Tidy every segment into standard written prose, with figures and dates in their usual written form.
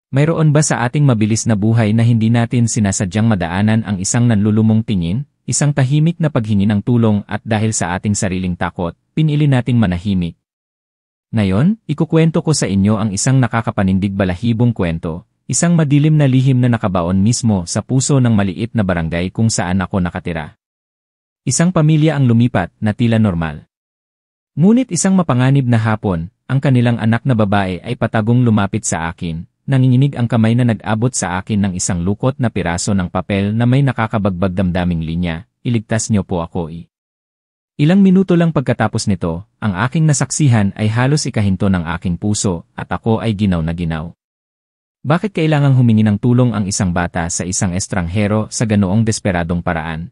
Mayroon ba sa ating mabilis na buhay na hindi natin sinasadyang madaanan ang isang nanlulumong tingin, isang tahimik na paghingi ng tulong at dahil sa ating sariling takot, pinili nating manahimik? Ngayon, ikukwento ko sa inyo ang isang nakakapanindig balahibong kwento, isang madilim na lihim na nakabaon mismo sa puso ng maliit na barangay kung saan ako nakatira. Isang pamilya ang lumipat na tila normal. Ngunit isang mapanganib na hapon, ang kanilang anak na babae ay patagong lumapit sa akin. Nanginginig ang kamay na nag-abot sa akin ng isang lukot na piraso ng papel na may nakakabagbag damdaming linya, iligtas niyo po ako Ilang minuto lang pagkatapos nito, ang aking nasaksihan ay halos ikahinto ng aking puso at ako ay ginaw na ginaw. Bakit kailangang humingi ng tulong ang isang bata sa isang estranghero sa ganoong desperadong paraan?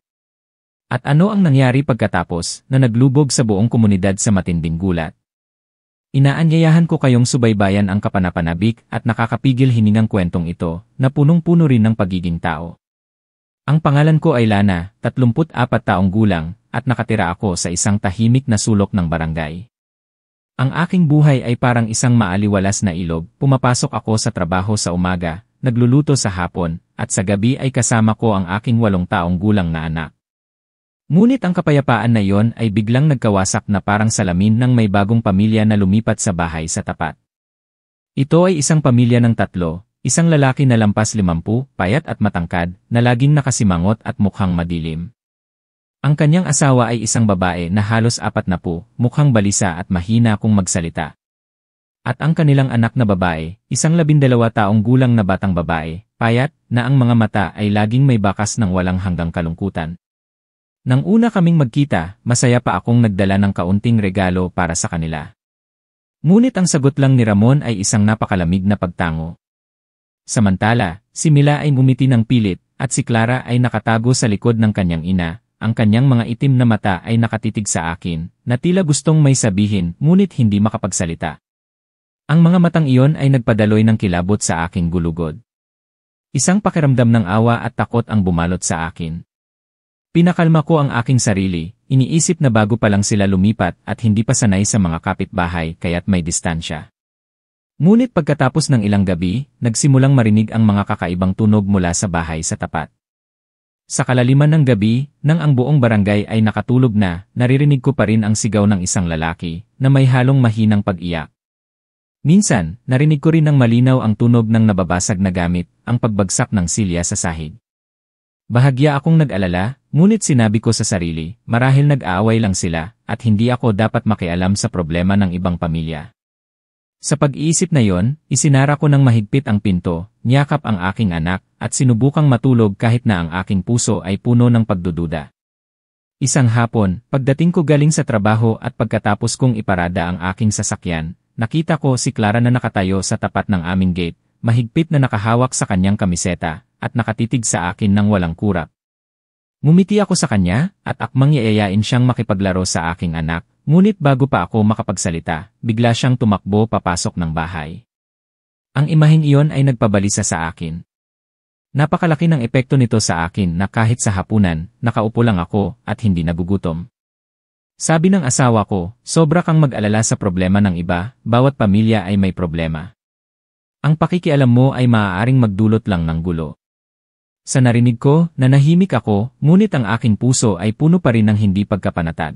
At ano ang nangyari pagkatapos na naglubog sa buong komunidad sa matinding gulat? Inaanyayahan ko kayong subaybayan ang kapanapanabik at nakakapigil hiningang kwentong ito na punong-puno rin ng pagiging tao. Ang pangalan ko ay Lana, 34 taong gulang, at nakatira ako sa isang tahimik na sulok ng barangay. Ang aking buhay ay parang isang maaliwalas na ilog, pumapasok ako sa trabaho sa umaga, nagluluto sa hapon, at sa gabi ay kasama ko ang aking 8 taong gulang na anak. Ngunit ang kapayapaan na iyon ay biglang nagkawasak na parang salamin ng may bagong pamilya na lumipat sa bahay sa tapat. Ito ay isang pamilya ng 3, isang lalaki na lampas 50, payat at matangkad, na laging nakasimangot at mukhang madilim. Ang kanyang asawa ay isang babae na halos 40, mukhang balisa at mahina kung magsalita. At ang kanilang anak na babae, isang 12 taong gulang na batang babae, payat, na ang mga mata ay laging may bakas ng walang hanggang kalungkutan. Nang una kaming magkita, masaya pa akong nagdala ng kaunting regalo para sa kanila. Ngunit ang sagot lang ni Ramon ay isang napakalamig na pagtango. Samantala, si Mila ay ngumiti ng pilit, at si Clara ay nakatago sa likod ng kanyang ina, ang kanyang mga itim na mata ay nakatitig sa akin, na tila gustong may sabihin ngunit hindi makapagsalita. Ang mga matang iyon ay nagpadaloy ng kilabot sa aking gulugod. Isang pakiramdam ng awa at takot ang bumalot sa akin. Pinakalma ko ang aking sarili, iniisip na bago pa lang sila lumipat at hindi pa sanay sa mga kapitbahay kaya't may distansya. Ngunit pagkatapos ng ilang gabi, nagsimulang marinig ang mga kakaibang tunog mula sa bahay sa tapat. Sa kalaliman ng gabi, nang ang buong barangay ay nakatulog na, naririnig ko pa rin ang sigaw ng isang lalaki na may halong mahinang pag-iyak. Minsan, narinig ko rin ng malinaw ang tunog ng nababasag na gamit, ang pagbagsak ng silya sa sahig. Bahagya akong nag-alala, ngunit sinabi ko sa sarili, marahil nag-aaway lang sila, at hindi ako dapat makialam sa problema ng ibang pamilya. Sa pag-iisip na yon, isinara ko ng mahigpit ang pinto, niyakap ang aking anak, at sinubukang matulog kahit na ang aking puso ay puno ng pagdududa. Isang hapon, pagdating ko galing sa trabaho at pagkatapos kong iparada ang aking sasakyan, nakita ko si Clara na nakatayo sa tapat ng aming gate, mahigpit na nakahawak sa kanyang kamiseta, at nakatitig sa akin ng walang kurap. Ngumiti ako sa kanya, at akmang yayayain siyang makipaglaro sa aking anak, ngunit bago pa ako makapagsalita, bigla siyang tumakbo papasok ng bahay. Ang imaheng iyon ay nagpabalisa sa akin. Napakalaki ng epekto nito sa akin na kahit sa hapunan, nakaupo lang ako at hindi nagugutom. Sabi ng asawa ko, sobra kang mag-alala sa problema ng iba, bawat pamilya ay may problema. Ang pakikialam mo ay maaaring magdulot lang ng gulo. Sa narinig ko, nanahimik ako, ngunit ang aking puso ay puno pa rin ng hindi pagkapanatag.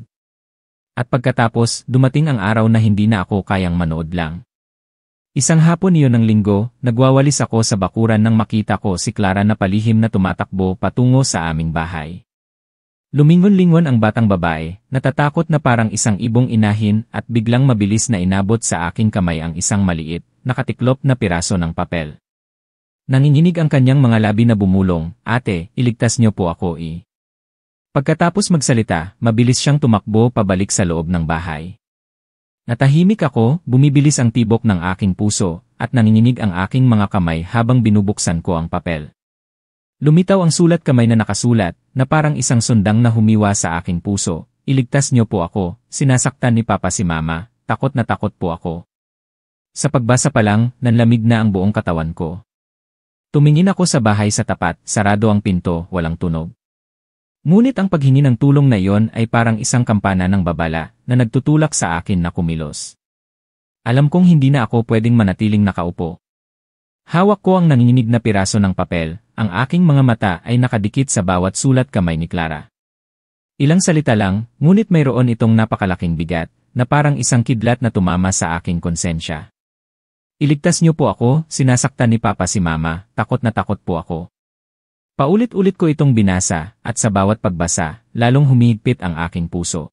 At pagkatapos, dumating ang araw na hindi na ako kayang manood lang. Isang hapon iyon ng linggo, nagwawalis ako sa bakuran nang makita ko si Clara na palihim na tumatakbo patungo sa aming bahay. Lumingon-lingon ang batang babae, natatakot na parang isang ibong inahin at biglang mabilis na inabot sa aking kamay ang isang maliit, nakatiklop na piraso ng papel. Nanginginig ang kanyang mga labi na bumulong, "Ate, iligtas niyo po ako." Pagkatapos magsalita, mabilis siyang tumakbo pabalik sa loob ng bahay. Natahimik ako, bumibilis ang tibok ng aking puso, at nanginginig ang aking mga kamay habang binubuksan ko ang papel. Lumitaw ang sulat kamay na nakasulat, na parang isang sundang na humiwa sa aking puso, "Iligtas niyo po ako, sinasaktan ni Papa si Mama, takot na takot po ako." Sa pagbasa pa lang, nanlamig na ang buong katawan ko. Tumingin ako sa bahay sa tapat, sarado ang pinto, walang tunog. Ngunit ang paghingi ng tulong na iyon ay parang isang kampana ng babala na nagtutulak sa akin na kumilos. Alam kong hindi na ako pwedeng manatiling nakaupo. Hawak ko ang nanginginig na piraso ng papel, ang aking mga mata ay nakadikit sa bawat sulat kamay ni Clara. Ilang salita lang, ngunit mayroon itong napakalaking bigat, na parang isang kidlat na tumama sa aking konsensya. Iligtas niyo po ako, sinasaktan ni Papa si Mama, takot na takot po ako. Paulit-ulit ko itong binasa, at sa bawat pagbasa, lalong humigpit ang aking puso.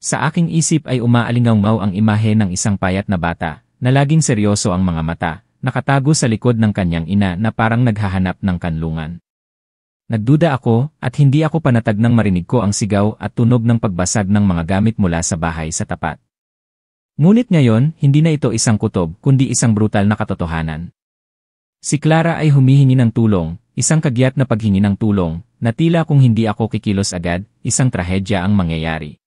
Sa aking isip ay umaalingaw ang imahe ng isang payat na bata, na laging seryoso ang mga mata, nakatago sa likod ng kanyang ina na parang naghahanap ng kanlungan. Nagduda ako, at hindi ako panatag nang marinig ko ang sigaw at tunog ng pagbasag ng mga gamit mula sa bahay sa tapat. Ngunit ngayon, hindi na ito isang kutob, kundi isang brutal na katotohanan. Si Clara ay humihingi ng tulong, isang kagyat na paghingi ng tulong, na tila kung hindi ako kikilos agad, isang trahedya ang mangyayari.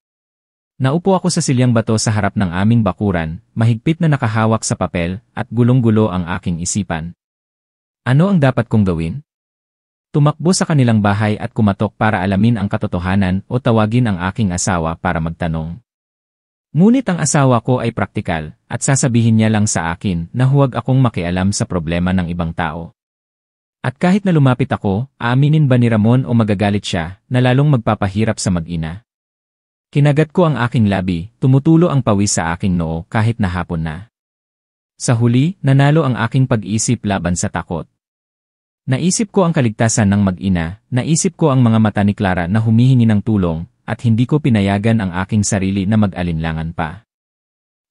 Naupo ako sa silyang bato sa harap ng aming bakuran, mahigpit na nakahawak sa papel, at gulong-gulo ang aking isipan. Ano ang dapat kong gawin? Tumakbo sa kanilang bahay at kumatok para alamin ang katotohanan o tawagin ang aking asawa para magtanong. Ngunit ang asawa ko ay praktikal, at sasabihin niya lang sa akin na huwag akong makialam sa problema ng ibang tao. At kahit na lumapit ako, aaminin ba ni Ramon o magagalit siya na lalong magpapahirap sa mag-ina? Kinagat ko ang aking labi, tumutulo ang pawis sa aking noo kahit na hapon na. Sa huli, nanalo ang aking pag-isip laban sa takot. Naisip ko ang kaligtasan ng mag-ina, naisip ko ang mga mata ni Clara na humihingi ng tulong, at hindi ko pinayagan ang aking sarili na mag-alinlangan pa.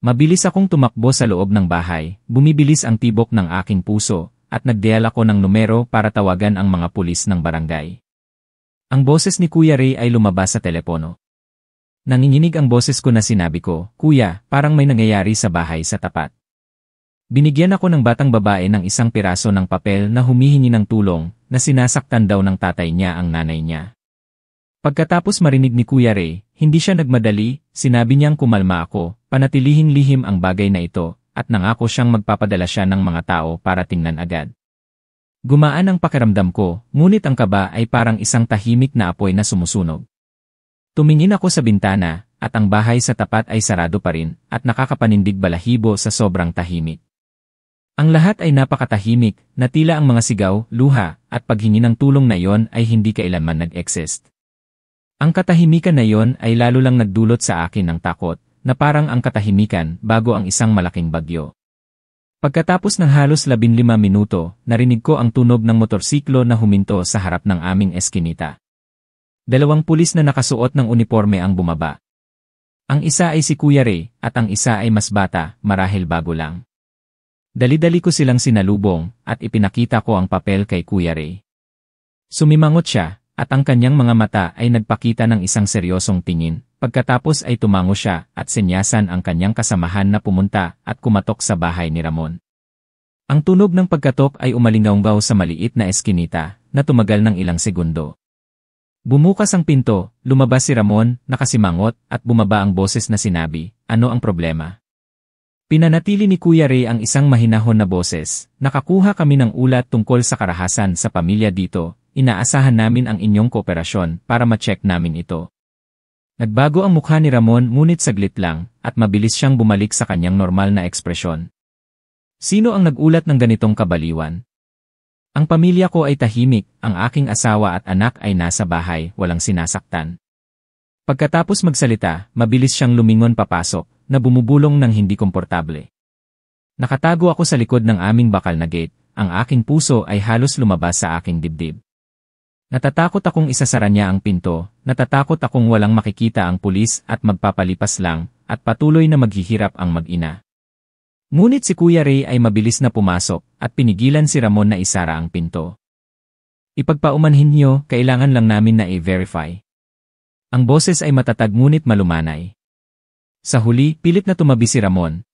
Mabilis akong tumakbo sa loob ng bahay, bumibilis ang tibok ng aking puso, at nagdial ako ng numero para tawagan ang mga pulis ng barangay. Ang boses ni Kuya Ray ay lumabas sa telepono. Nanginginig ang boses ko na sinabi ko, "Kuya, parang may nangyayari sa bahay sa tapat." Binigyan ako ng batang babae ng isang piraso ng papel na humihingi ng tulong, na sinasaktan daw ng tatay niya ang nanay niya. Pagkatapos marinig ni Kuya Ray, hindi siya nagmadali, sinabi niyang kumalma ako, panatilihin lihim ang bagay na ito, at nangako siyang magpapadala siya ng mga tao para tingnan agad. Gumaan ang pakiramdam ko, ngunit ang kaba ay parang isang tahimik na apoy na sumusunog. Tumingin ako sa bintana, at ang bahay sa tapat ay sarado pa rin, at nakakapanindig balahibo sa sobrang tahimik. Ang lahat ay napakatahimik, na tila ang mga sigaw, luha, at paghingi ng tulong na iyon ay hindi kailanman nag-exist. Ang katahimikan na iyon ay lalo lang nagdulot sa akin ng takot, na parang ang katahimikan bago ang isang malaking bagyo. Pagkatapos ng halos 15 minuto, narinig ko ang tunog ng motorsiklo na huminto sa harap ng aming eskinita. 2 pulis na nakasuot ng uniforme ang bumaba. Ang isa ay si Kuya Ray, at ang isa ay mas bata, marahil bago lang. Dali-dali ko silang sinalubong, at ipinakita ko ang papel kay Kuya Ray. Sumimangot siya, at ang kanyang mga mata ay nagpakita ng isang seryosong tingin, pagkatapos ay tumango siya at senyasan ang kanyang kasamahan na pumunta at kumatok sa bahay ni Ramon. Ang tunog ng pagkatok ay umalingaw sa maliit na eskinita, na tumagal ng ilang segundo. Bumukas ang pinto, lumabas si Ramon, nakasimangot, at bumaba ang boses na sinabi, "Ano ang problema?" Pinanatili ni Kuya Ray ang isang mahinahon na boses, "Nakakuha kami ng ulat tungkol sa karahasan sa pamilya dito, inaasahan namin ang inyong kooperasyon para ma-check namin ito." Nagbago ang mukha ni Ramon ngunit saglit lang, at mabilis siyang bumalik sa kanyang normal na ekspresyon. "Sino ang nag-ulat ng ganitong kabaliwan?" "Ang pamilya ko ay tahimik, ang aking asawa at anak ay nasa bahay, walang sinasaktan." Pagkatapos magsalita, mabilis siyang lumingon papasok, na bumubulong ng hindi komportable. Nakatago ako sa likod ng aming bakal na gate, ang aking puso ay halos lumabas sa aking dibdib. Natatakot akong isasara niya ang pinto, natatakot akong walang makikita ang pulis at magpapalipas lang, at patuloy na maghihirap ang mag-ina. Ngunit si Kuya Ray ay mabilis na pumasok, at pinigilan si Ramon na isara ang pinto. "Ipagpaumanhin niyo, kailangan lang namin na i-verify." Ang boses ay matatag ngunit malumanay. Sa huli, pilit na tumabi si Ramon.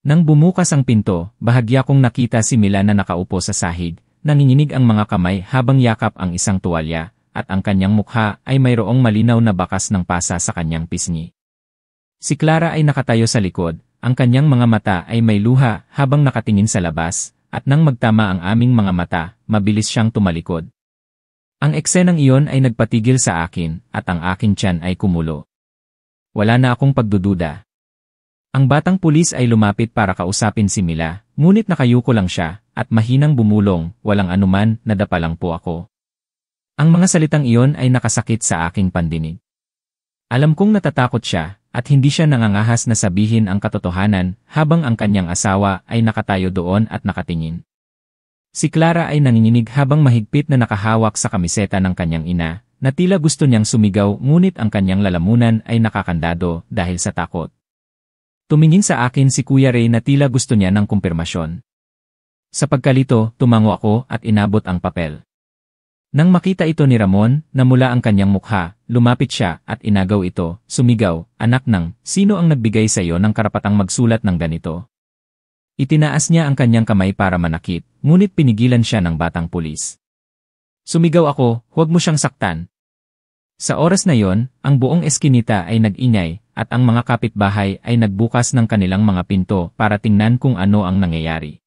Nang bumukas ang pinto, bahagya kong nakita si Mila na nakaupo sa sahig, nanginginig ang mga kamay habang yakap ang isang tuwalya, at ang kanyang mukha ay mayroong malinaw na bakas ng pasa sa kanyang pisngi. Si Clara ay nakatayo sa likod. Ang kanyang mga mata ay may luha habang nakatingin sa labas, at nang magtama ang aming mga mata, mabilis siyang tumalikod. Ang eksenang iyon ay nagpatigil sa akin, at ang aking tiyan ay kumulo. Wala na akong pagdududa. Ang batang pulis ay lumapit para kausapin si Mila, ngunit nakayuko lang siya, at mahinang bumulong, walang anuman, nadapa lang po ako. Ang mga salitang iyon ay nakasakit sa aking pandinig. Alam kong natatakot siya, at hindi siya nangangahas na sabihin ang katotohanan habang ang kanyang asawa ay nakatayo doon at nakatingin. Si Clara ay nanginginig habang mahigpit na nakahawak sa kamiseta ng kanyang ina, na tila gusto niyang sumigaw ngunit ang kanyang lalamunan ay nakakandado dahil sa takot. Tumingin sa akin si Kuya Ray na tila gusto niya ng kumpirmasyon. Sa pagkalito, tumango ako at inabot ang papel. Nang makita ito ni Ramon, na mula ang kanyang mukha, lumapit siya at inagaw ito, sumigaw, "Anak ng, sino ang nagbigay sa iyo ng karapatang magsulat ng ganito?" Itinaas niya ang kanyang kamay para manakit, ngunit pinigilan siya ng batang pulis. Sumigaw ako, "Huwag mo siyang saktan." Sa oras na yon, ang buong eskinita ay nag-ingay, at ang mga kapitbahay ay nagbukas ng kanilang mga pinto para tingnan kung ano ang nangyayari.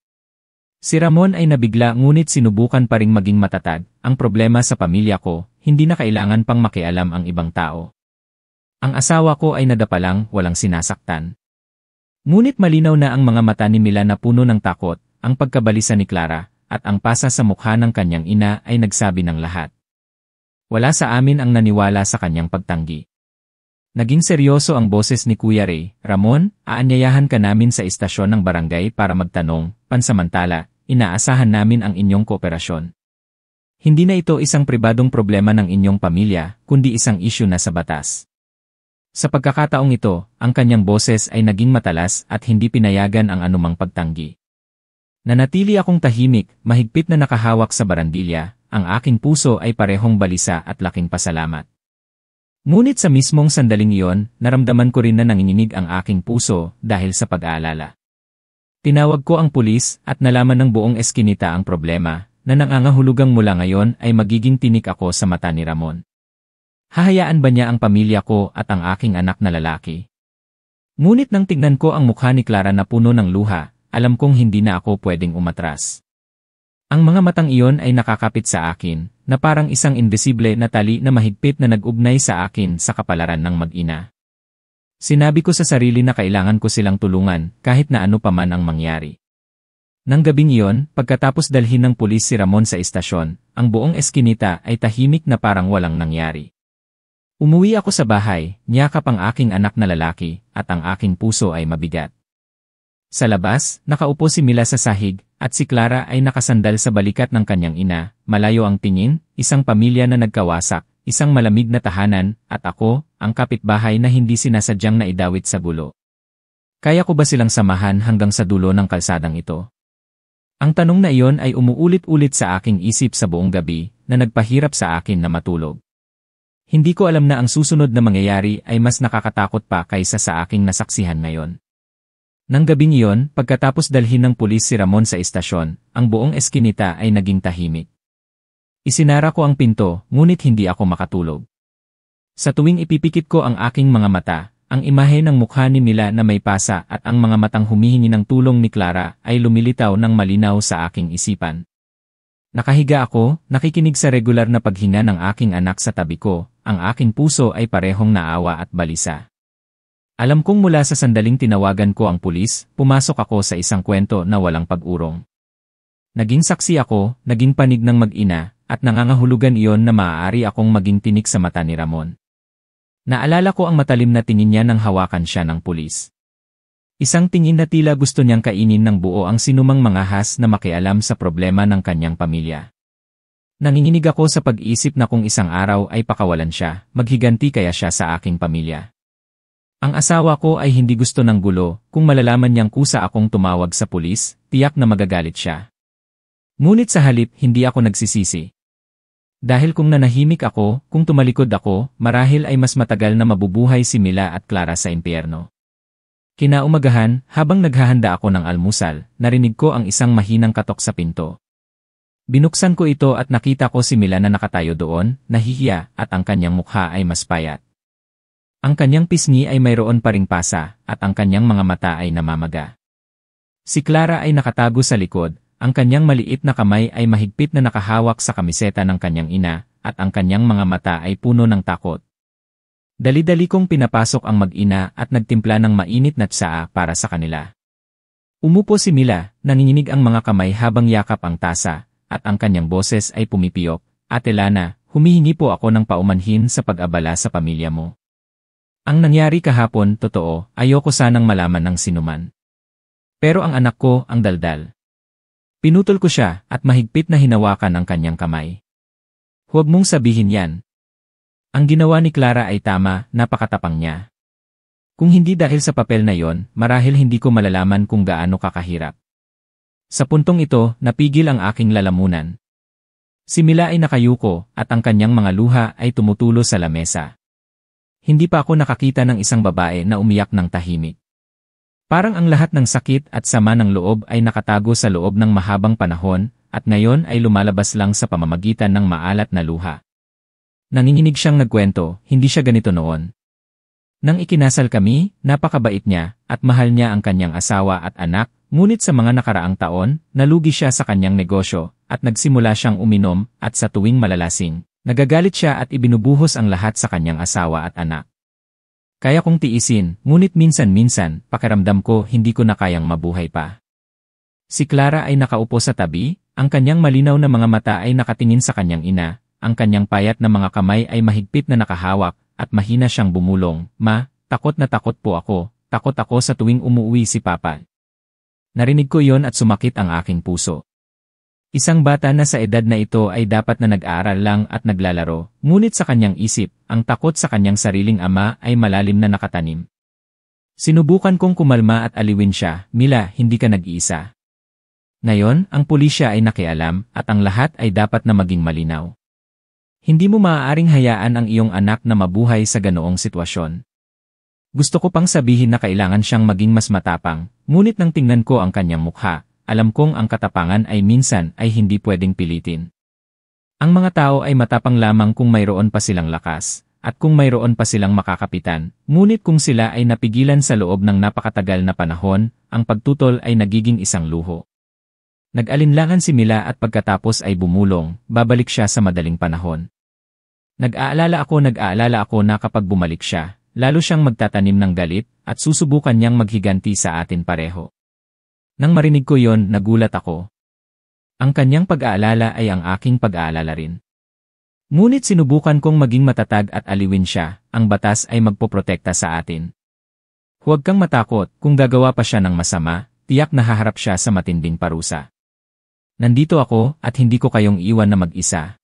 Si Ramon ay nabigla ngunit sinubukan pa ring maging matatag, "Ang problema sa pamilya ko, hindi na kailangan pang makialam ang ibang tao. Ang asawa ko ay nadapa lang, walang sinasaktan." Ngunit malinaw na ang mga mata ni Mila na puno ng takot, ang pagkabalisa ni Clara, at ang pasa sa mukha ng kanyang ina ay nagsabi ng lahat. Wala sa amin ang naniwala sa kanyang pagtanggi. Naging seryoso ang boses ni Kuya Ray, "Ramon, aanyayahan ka namin sa istasyon ng barangay para magtanong, pansamantala, inaasahan namin ang inyong kooperasyon. Hindi na ito isang pribadong problema ng inyong pamilya, kundi isang isyu na sa batas." Sa pagkakataong ito, ang kanyang boses ay naging matalas at hindi pinayagan ang anumang pagtanggi. Nanatili akong tahimik, mahigpit na nakahawak sa barandilya, ang aking puso ay parehong balisa at laking pasalamat. Ngunit sa mismong sandaling iyon, naramdaman ko rin na nanginginig ang aking puso dahil sa pag-aalala. Tinawag ko ang pulis at nalaman ng buong eskinita ang problema, na nangangahulugang mula ngayon ay magiging tinik ako sa mata ni Ramon. Hahayaan ba niya ang pamilya ko at ang aking anak na lalaki? Ngunit nang tignan ko ang mukha ni Clara na puno ng luha, alam kong hindi na ako pwedeng umatras. Ang mga matang iyon ay nakakapit sa akin, na parang isang indisible na tali na mahigpit na nag-ugnay sa akin sa kapalaran ng mag-ina. Sinabi ko sa sarili na kailangan ko silang tulungan kahit na ano pa man ang mangyari. Nang gabing iyon, pagkatapos dalhin ng pulis si Ramon sa istasyon, ang buong eskinita ay tahimik na parang walang nangyari. Umuwi ako sa bahay, niyakap ang aking anak na lalaki, at ang aking puso ay mabigat. Sa labas, nakaupo si Mila sa sahig, at si Clara ay nakasandal sa balikat ng kanyang ina, malayo ang tingin, isang pamilya na nagkawasak, isang malamig na tahanan, at ako, ang kapitbahay na hindi sinasadyang naidawit sa gulo. Kaya ko ba silang samahan hanggang sa dulo ng kalsadang ito? Ang tanong na iyon ay umuulit-ulit sa aking isip sa buong gabi, na nagpahirap sa akin na matulog. Hindi ko alam na ang susunod na mangyayari ay mas nakakatakot pa kaysa sa aking nasaksihan ngayon. Nang gabing iyon, pagkatapos dalhin ng pulis si Ramon sa istasyon, ang buong eskinita ay naging tahimik. Isinara ko ang pinto, ngunit hindi ako makatulog. Sa tuwing ipipikit ko ang aking mga mata, ang imahe ng mukha ni Mila na may pasa at ang mga matang humihingi ng tulong ni Clara ay lumilitaw ng malinaw sa aking isipan. Nakahiga ako, nakikinig sa regular na paghinga ng aking anak sa tabi ko, ang aking puso ay parehong naawa at balisa. Alam kong mula sa sandaling tinawagan ko ang pulis, pumasok ako sa isang kwento na walang pag-urong. Naging saksi ako, naging panig ng mag-ina, at nangangahulugan iyon na maaari akong maging tinik sa mata ni Ramon. Naalala ko ang matalim na tingin niya nang hawakan siya ng pulis. Isang tingin na tila gusto niyang kainin ng buo ang sinumang mangahas na makialam sa problema ng kanyang pamilya. Nanginginig ako sa pag-isip na kung isang araw ay pakawalan siya, maghiganti kaya siya sa aking pamilya. Ang asawa ko ay hindi gusto ng gulo, kung malalaman niyang kusa akong tumawag sa pulis, tiyak na magagalit siya. Ngunit sa halip, hindi ako nagsisisi. Dahil kung nanahimik ako, kung tumalikod ako, marahil ay mas matagal na mabubuhay si Mila at Clara sa impyerno. Kinaumagahan, habang naghahanda ako ng almusal, narinig ko ang isang mahinang katok sa pinto. Binuksan ko ito at nakita ko si Mila na nakatayo doon, nahihiya, at ang kanyang mukha ay mas payat. Ang kanyang pisngi ay mayroon pa ring pasa, at ang kanyang mga mata ay namamaga. Si Clara ay nakatago sa likod, ang kanyang maliit na kamay ay mahigpit na nakahawak sa kamiseta ng kanyang ina, at ang kanyang mga mata ay puno ng takot. Dali-dali kong pinapasok ang mag-ina at nagtimpla ng mainit na tsaa para sa kanila. Umupo si Mila, nanginginig ang mga kamay habang yakap ang tasa, at ang kanyang boses ay pumipiyok. Ate Lana, humihingi po ako ng paumanhin sa pag-abala sa pamilya mo. Ang nangyari kahapon, totoo, ayoko sanang malaman ng sinuman. Pero ang anak ko, ang daldal. Pinutol ko siya at mahigpit na hinawakan ang kanyang kamay. Huwag mong sabihin yan. Ang ginawa ni Clara ay tama, napakatapang niya. Kung hindi dahil sa papel na yon, marahil hindi ko malalaman kung gaano kakahirap. Sa puntong ito, napigil ang aking lalamunan. Si Mila ay nakayuko at ang kanyang mga luha ay tumutulo sa lamesa. Hindi pa ako nakakita ng isang babae na umiyak ng tahimik. Parang ang lahat ng sakit at sama ng loob ay nakatago sa loob ng mahabang panahon at ngayon ay lumalabas lang sa pamamagitan ng maalat na luha. Nanginginig siyang nagkwento, hindi siya ganito noon. Nang ikinasal kami, napakabait niya at mahal niya ang kanyang asawa at anak, ngunit sa mga nakaraang taon, nalugi siya sa kanyang negosyo at nagsimula siyang uminom at sa tuwing malalasing, nagagalit siya at ibinubuhos ang lahat sa kanyang asawa at anak. Kaya kong tiisin, ngunit minsan-minsan, pakiramdam ko hindi ko na kayang mabuhay pa. Si Clara ay nakaupo sa tabi, ang kanyang malinaw na mga mata ay nakatingin sa kanyang ina, ang kanyang payat na mga kamay ay mahigpit na nakahawak, at mahina siyang bumulong, "Ma, takot na takot po ako, takot ako sa tuwing umuwi si Papa." Narinig ko yon at sumakit ang aking puso. Isang bata na sa edad na ito ay dapat na nag-aaral lang at naglalaro, ngunit sa kanyang isip, ang takot sa kanyang sariling ama ay malalim na nakatanim. Sinubukan kong kumalma at aliwin siya, "Mila, hindi ka nag-iisa. Ngayon, ang pulisya ay nakialam at ang lahat ay dapat na maging malinaw. Hindi mo maaaring hayaan ang iyong anak na mabuhay sa ganoong sitwasyon." Gusto ko pang sabihin na kailangan siyang maging mas matapang, ngunit nang tingnan ko ang kanyang mukha, alam kong ang katapangan ay minsan ay hindi pwedeng pilitin. Ang mga tao ay matapang lamang kung mayroon pa silang lakas, at kung mayroon pa silang makakapitan, ngunit kung sila ay napigilan sa loob ng napakatagal na panahon, ang pagtutol ay nagiging isang luho. Nag-alinlangan si Mila at pagkatapos ay bumulong, babalik siya sa madaling panahon. Nag-aalala ako na kapag bumalik siya, lalo siyang magtatanim ng galit at susubukan niyang maghiganti sa atin pareho. Nang marinig ko yon, nagulat ako. Ang kanyang pag-aalala ay ang aking pag-aalala rin. Ngunit sinubukan kong maging matatag at aliwin siya, ang batas ay magpoprotekta sa atin. Huwag kang matakot, kung gagawa pa siya ng masama, tiyak na haharap siya sa matinding parusa. Nandito ako at hindi ko kayong iwan na mag-isa.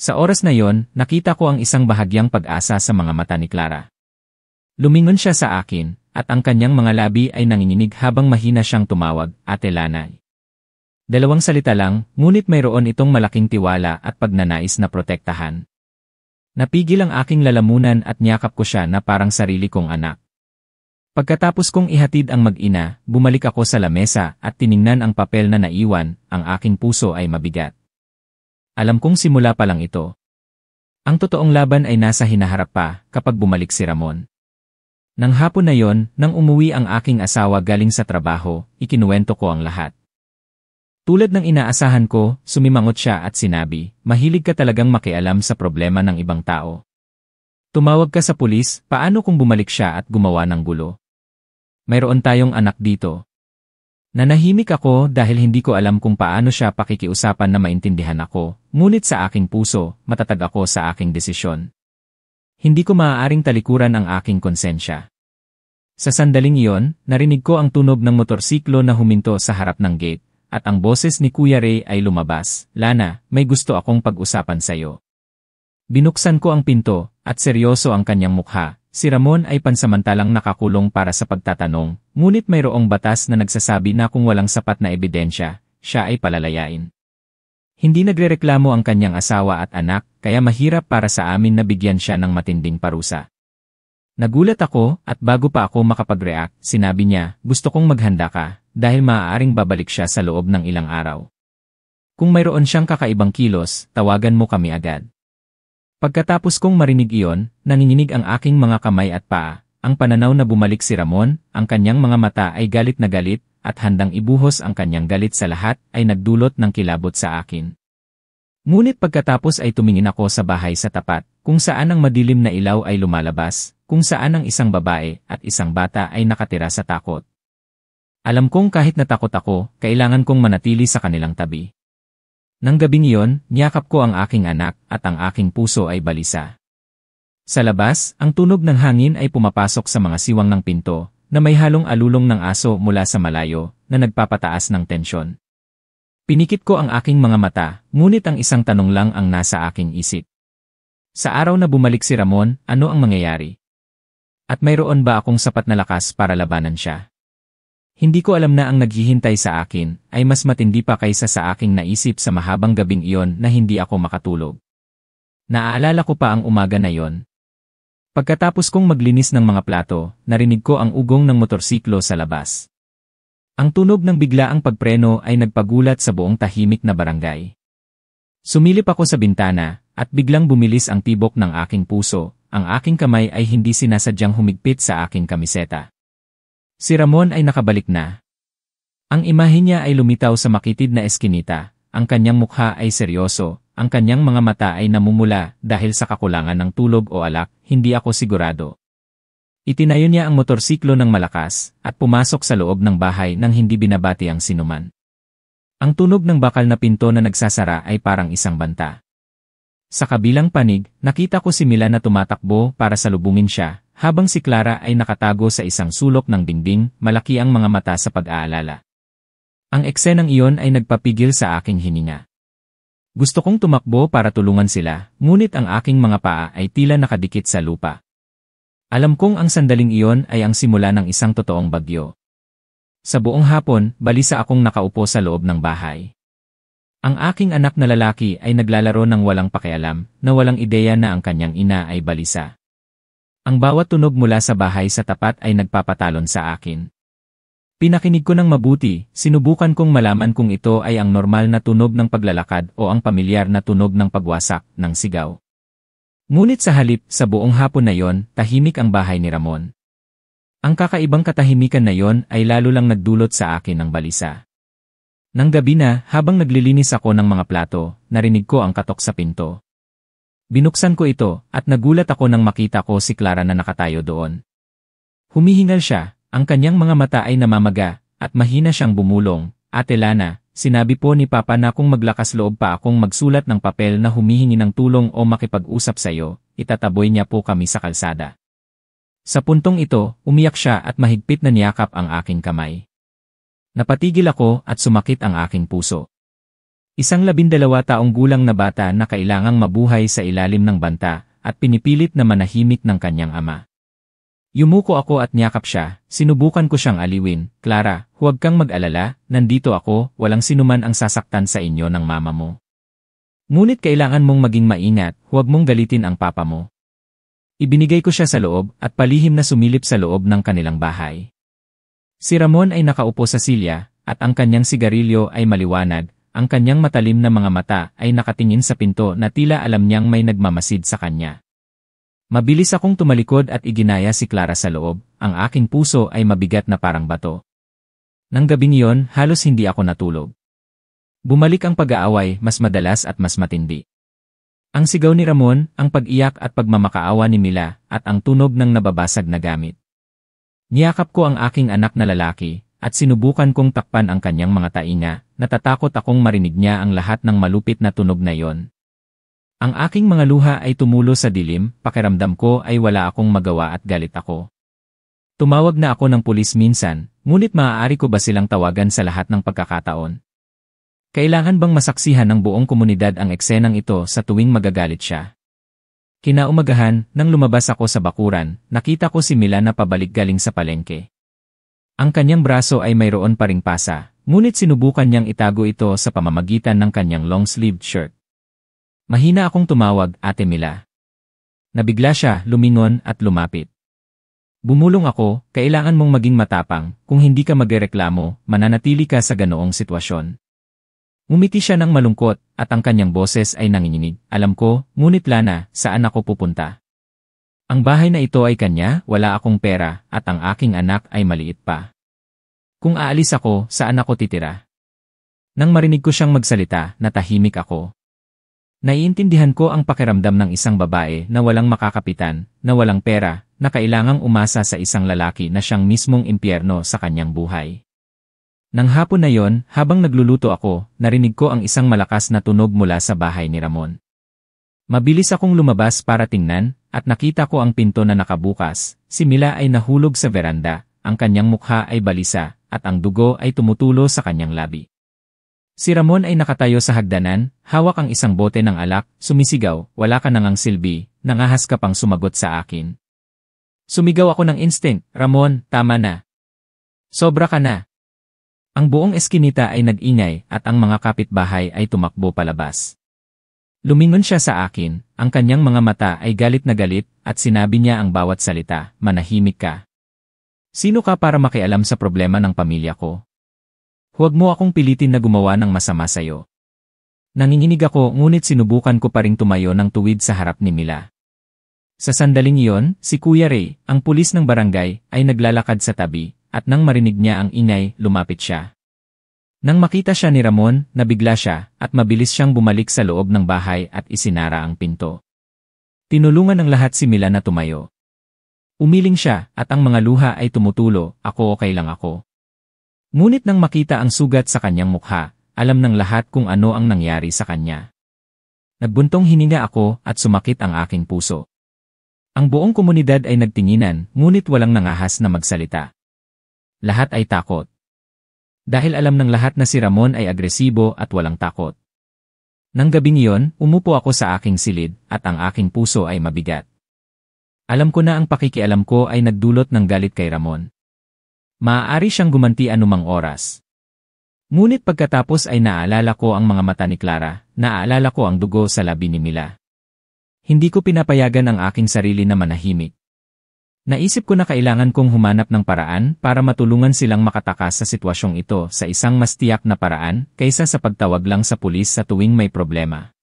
Sa oras na yon, nakita ko ang isang bahagyang pag-asa sa mga mata ni Clara. Lumingon siya sa akin, at ang kanyang mga labi ay nanginginig habang mahina siyang tumawag, "Ate Lana." 2 salita lang, ngunit mayroon itong malaking tiwala at pagnanais na protektahan. Napigil ang aking lalamunan at niyakap ko siya na parang sarili kong anak. Pagkatapos kong ihatid ang mag-ina, bumalik ako sa lamesa at tiningnan ang papel na naiwan, ang aking puso ay mabigat. Alam kong simula pa lang ito. Ang totoong laban ay nasa hinaharap pa kapag bumalik si Ramon. Nang hapon na yon, nang umuwi ang aking asawa galing sa trabaho, ikinuwento ko ang lahat. Tulad ng inaasahan ko, sumimangot siya at sinabi, "Mahilig ka talagang makialam sa problema ng ibang tao. Tumawag ka sa pulis, paano kung bumalik siya at gumawa ng gulo? Mayroon tayong anak dito." Nanahimik ako dahil hindi ko alam kung paano siya pakikiusapan na maintindihan ako, ngunit sa aking puso, matatag ako sa aking desisyon. Hindi ko maaaring talikuran ang aking konsensya. Sa sandaling iyon, narinig ko ang tunog ng motorsiklo na huminto sa harap ng gate, at ang boses ni Kuya Ray ay lumabas, "Lana, may gusto akong pag-usapan sayo." Binuksan ko ang pinto, at seryoso ang kanyang mukha. Si Ramon ay pansamantalang nakakulong para sa pagtatanong, ngunit mayroong batas na nagsasabi na kung walang sapat na ebidensya, siya ay palalayain. Hindi nagrereklamo ang kanyang asawa at anak, kaya mahirap para sa amin na bigyan siya ng matinding parusa. Nagulat ako, at bago pa ako makapag-react, sinabi niya, "Gusto kong maghanda ka, dahil maaaring babalik siya sa loob ng ilang araw. Kung mayroon siyang kakaibang kilos, tawagan mo kami agad." Pagkatapos kong marinig iyon, nanginginig ang aking mga kamay at paa, ang pananaw na bumalik si Ramon, ang kanyang mga mata ay galit na galit, at handang ibuhos ang kanyang galit sa lahat ay nagdulot ng kilabot sa akin. Ngunit pagkatapos ay tumingin ako sa bahay sa tapat, kung saan ang madilim na ilaw ay lumalabas, kung saan ang isang babae at isang bata ay nakatira sa takot. Alam kong kahit natakot ako, kailangan kong manatili sa kanilang tabi. Nang gabing iyon, niyakap ko ang aking anak at ang aking puso ay balisa. Sa labas, ang tunog ng hangin ay pumapasok sa mga siwang ng pinto, na may halong alulong ng aso mula sa malayo, na nagpapataas ng tensyon. Pinikit ko ang aking mga mata, ngunit ang isang tanong lang ang nasa aking isip. Sa araw na bumalik si Ramon, ano ang mangyayari? At mayroon ba akong sapat na lakas para labanan siya? Hindi ko alam na ang naghihintay sa akin ay mas matindi pa kaysa sa aking naisip sa mahabang gabing iyon na hindi ako makatulog. Naaalala ko pa ang umaga na iyon. Pagkatapos kong maglinis ng mga plato, narinig ko ang ugong ng motorsiklo sa labas. Ang tunog ng biglaang pagpreno ay nagpagulat sa buong tahimik na barangay. Sumilip ako sa bintana, at biglang bumilis ang tibok ng aking puso, ang aking kamay ay hindi sinasadyang humigpit sa aking kamiseta. Si Ramon ay nakabalik na. Ang imahe niya ay lumitaw sa makitid na eskinita, ang kanyang mukha ay seryoso, ang kanyang mga mata ay namumula dahil sa kakulangan ng tulog o alak, hindi ako sigurado. Itinayo niya ang motorsiklo ng malakas at pumasok sa loob ng bahay nang hindi binabati ang sinuman. Ang tunog ng bakal na pinto na nagsasara ay parang isang banta. Sa kabilang panig, nakita ko si Mila na tumatakbo para salubungin siya, habang si Clara ay nakatago sa isang sulok ng dingding, malaki ang mga mata sa pag-aalala. Ang eksenang iyon ay nagpapigil sa aking hininga. Gusto kong tumakbo para tulungan sila, ngunit ang aking mga paa ay tila nakadikit sa lupa. Alam kong ang sandaling iyon ay ang simula ng isang totoong bagyo. Sa buong hapon, balisa akong nakaupo sa loob ng bahay. Ang aking anak na lalaki ay naglalaro ng walang pakialam, na walang ideya na ang kanyang ina ay balisa. Ang bawat tunog mula sa bahay sa tapat ay nagpapatalon sa akin. Pinakinig ko ng mabuti, sinubukan kong malaman kung ito ay ang normal na tunog ng paglalakad o ang pamilyar na tunog ng pagwasak ng sigaw. Ngunit sa halip, sa buong hapon na yon, tahimik ang bahay ni Ramon. Ang kakaibang katahimikan na yon ay lalo lang nagdulot sa akin ng balisa. Nang gabi na, habang naglilinis ako ng mga plato, narinig ko ang katok sa pinto. Binuksan ko ito, at nagulat ako nang makita ko si Clara na nakatayo doon. Humihingal siya, ang kanyang mga mata ay namamaga, at mahina siyang bumulong. Ate Lana, sinabi po ni Papa na kung maglakas loob pa akong magsulat ng papel na humihingi ng tulong o makipag-usap sa iyo, itataboy niya po kami sa kalsada. Sa puntong ito, umiyak siya at mahigpit na niyakap ang aking kamay. Napatigil ako at sumakit ang aking puso. Isang 12 taong gulang na bata na kailangang mabuhay sa ilalim ng banta at pinipilit na manahimik ng kanyang ama. Yumuko ako at niyakap siya, sinubukan ko siyang aliwin, Clara, huwag kang mag-alala, nandito ako, walang sinuman ang sasaktan sa inyo ng mama mo. Ngunit kailangan mong maging maingat, huwag mong galitin ang papa mo. Ibinigay ko siya sa loob at palihim na sumilip sa loob ng kanilang bahay. Si Ramon ay nakaupo sa silya at ang kanyang sigarilyo ay maliwanag. Ang kanyang matalim na mga mata ay nakatingin sa pinto na tila alam niyang may nagmamasid sa kanya. Mabilis akong tumalikod at iginaya si Clara sa loob, ang aking puso ay mabigat na parang bato. Nang gabing iyon, halos hindi ako natulog. Bumalik ang pag-aaway, mas madalas at mas matindi. Ang sigaw ni Ramon, ang pag-iyak at pagmamakaawa ni Mila, at ang tunog ng nababasag na gamit. Niyakap ko ang aking anak na lalaki, at sinubukan kong takpan ang kanyang mga tainga, natatakot akong marinig niya ang lahat ng malupit na tunog na iyon. Ang aking mga luha ay tumulo sa dilim, pakiramdam ko ay wala akong magawa at galit ako. Tumawag na ako ng pulis minsan, ngunit maaari ko ba silang tawagan sa lahat ng pagkakataon? Kailangan bang masaksihan ng buong komunidad ang eksenang ito sa tuwing magagalit siya? Kinaumagahan, nang lumabas ako sa bakuran, nakita ko si Mila na pabalik galing sa palengke. Ang kanyang braso ay mayroon pa ring pasa, ngunit sinubukan niyang itago ito sa pamamagitan ng kanyang long-sleeved shirt. Mahina akong tumawag, Ate Mila. Nabigla siya, lumingon at lumapit. Bumulong ako, kailangan mong maging matapang, kung hindi ka magreklamo, mananatili ka sa ganoong sitwasyon. Umiti siya ng malungkot, at ang kanyang boses ay nanginginig. Alam ko, ngunit Lana, saan ako pupunta? Ang bahay na ito ay kanya, wala akong pera, at ang aking anak ay maliit pa. Kung aalis ako, saan ako titira? Nang marinig ko siyang magsalita, natahimik ako. Naiintindihan ko ang pakiramdam ng isang babae na walang makakapitan, na walang pera, na kailangang umasa sa isang lalaki na siyang mismong impyerno sa kanyang buhay. Nang hapon na yon, habang nagluluto ako, narinig ko ang isang malakas na tunog mula sa bahay ni Ramon. Mabilis akong lumabas para tingnan, at nakita ko ang pinto na nakabukas. Si Mila ay nahulog sa veranda, ang kanyang mukha ay balisa, at ang dugo ay tumutulo sa kanyang labi. Si Ramon ay nakatayo sa hagdanan, hawak ang isang bote ng alak, sumisigaw, "Wala ka nangang silbi, nangahas ka pang sumagot sa akin." Sumigaw ako ng instinct, "Ramon, tama na. Sobra ka na." Ang buong eskinita ay nag-ingay at ang mga kapitbahay ay tumakbo palabas. Lumingon siya sa akin, ang kanyang mga mata ay galit na galit at sinabi niya ang bawat salita, "Manahimik ka. Sino ka para makialam sa problema ng pamilya ko? Huwag mo akong pilitin na gumawa ng masama sa'yo." Nanginginig ako ngunit sinubukan ko pa ring tumayo ng tuwid sa harap ni Mila. Sa sandaling iyon, si Kuya Ray, ang pulis ng barangay, ay naglalakad sa tabi. At nang marinig niya ang ingay, lumapit siya. Nang makita siya ni Ramon, nabigla siya, at mabilis siyang bumalik sa loob ng bahay at isinara ang pinto. Tinulungan ng lahat si Mila na tumayo. Umiling siya, at ang mga luha ay tumutulo, "Ako, okay lang ako." Ngunit nang makita ang sugat sa kanyang mukha, alam ng lahat kung ano ang nangyari sa kanya. Nagbuntong hininga ako at sumakit ang aking puso. Ang buong komunidad ay nagtinginan, ngunit walang nangahas na magsalita. Lahat ay takot. Dahil alam ng lahat na si Ramon ay agresibo at walang takot. Nang gabing iyon, umupo ako sa aking silid at ang aking puso ay mabigat. Alam ko na ang pakikialam ko ay nagdulot ng galit kay Ramon. Maaari siyang gumanti anumang oras. Ngunit pagkatapos ay naaalala ko ang mga mata ni Clara, naaalala ko ang dugo sa labi ni Mila. Hindi ko pinapayagan ang aking sarili na manahimik. Naisip ko na kailangan kong humanap ng paraan para matulungan silang makatakas sa sitwasyong ito sa isang mas tiyak na paraan kaysa sa pagtawag lang sa pulis sa tuwing may problema.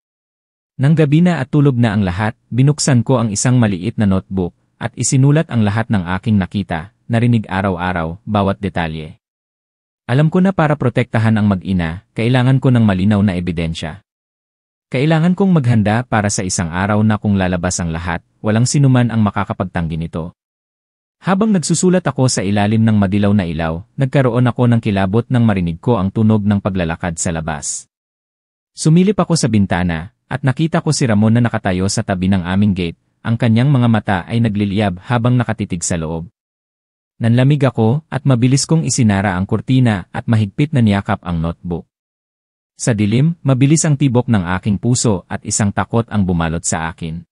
Nang gabi na at tulog na ang lahat, binuksan ko ang isang maliit na notebook at isinulat ang lahat ng aking nakita, narinig araw-araw, bawat detalye. Alam ko na para protektahan ang mag-ina, kailangan ko ng malinaw na ebidensya. Kailangan kong maghanda para sa isang araw na kung lalabas ang lahat, walang sinuman ang makakapagtanggi nito. Habang nagsusulat ako sa ilalim ng madilaw na ilaw, nagkaroon ako ng kilabot nang marinig ko ang tunog ng paglalakad sa labas. Sumilip ako sa bintana, at nakita ko si Ramon na nakatayo sa tabi ng aming gate, ang kanyang mga mata ay nagliliyab habang nakatitig sa loob. Nanlamig ako at mabilis kong isinara ang kurtina at mahigpit na niyakap ang notebook. Sa dilim, mabilis ang tibok ng aking puso at isang takot ang bumalot sa akin.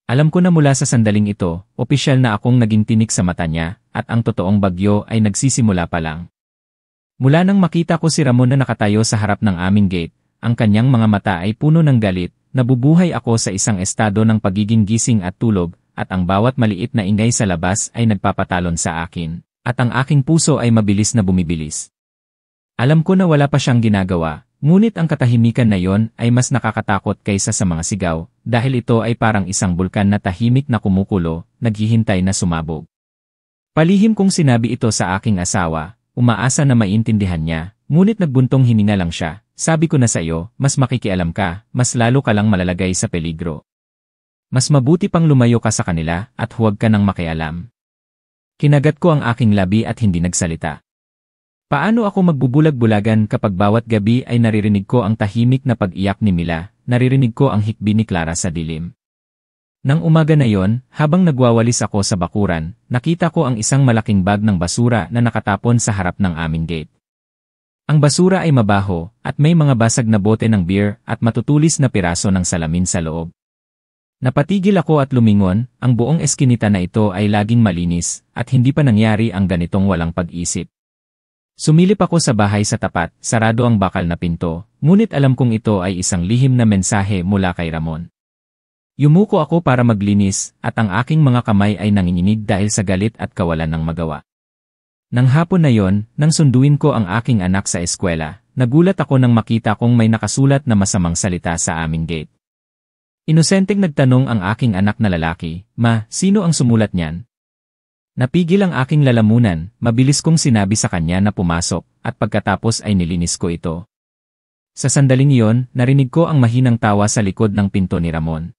Alam ko na mula sa sandaling ito, opisyal na akong naging tinik sa mata niya, at ang totoong bagyo ay nagsisimula pa lang. Mula nang makita ko si Ramon na nakatayo sa harap ng aming gate, ang kanyang mga mata ay puno ng galit, nabubuhay ako sa isang estado ng pagiging gising at tulog, at ang bawat maliit na ingay sa labas ay nagpapatalon sa akin, at ang aking puso ay mabilis na bumibilis. Alam ko na wala pa siyang ginagawa. Ngunit ang katahimikan na yon ay mas nakakatakot kaysa sa mga sigaw, dahil ito ay parang isang bulkan na tahimik na kumukulo, naghihintay na sumabog. Palihim kong sinabi ito sa aking asawa, umaasa na maintindihan niya, ngunit nagbuntong hininga lang siya. "Sabi ko na sa iyo, mas makikialam ka, mas lalo ka lang malalagay sa peligro. Mas mabuti pang lumayo ka sa kanila at huwag ka nang makialam." Kinagat ko ang aking labi at hindi nagsalita. Paano ako magbubulag-bulagan kapag bawat gabi ay naririnig ko ang tahimik na pag-iyak ni Mila, naririnig ko ang hikbi ni Clara sa dilim. Nang umaga na yon, habang nagwawalis ako sa bakuran, nakita ko ang isang malaking bag ng basura na nakatapon sa harap ng aming gate. Ang basura ay mabaho, at may mga basag na bote ng beer at matutulis na piraso ng salamin sa loob. Napatigil ako at lumingon, ang buong eskinita na ito ay laging malinis, at hindi pa nangyari ang ganitong walang pag-isip. Sumilip ako sa bahay sa tapat, sarado ang bakal na pinto, ngunit alam kong ito ay isang lihim na mensahe mula kay Ramon. Yumuko ako para maglinis, at ang aking mga kamay ay nanginginig dahil sa galit at kawalan ng magawa. Nang hapon na yon, nang sunduin ko ang aking anak sa eskwela, nagulat ako nang makita kong may nakasulat na masamang salita sa aming gate. Inosenteng nagtanong ang aking anak na lalaki, "Ma, sino ang sumulat niyan?" Napigil ang aking lalamunan, mabilis kong sinabi sa kanya na pumasok, at pagkatapos ay nilinis ko ito. Sa sandaling iyon, narinig ko ang mahinang tawa sa likod ng pinto ni Ramon.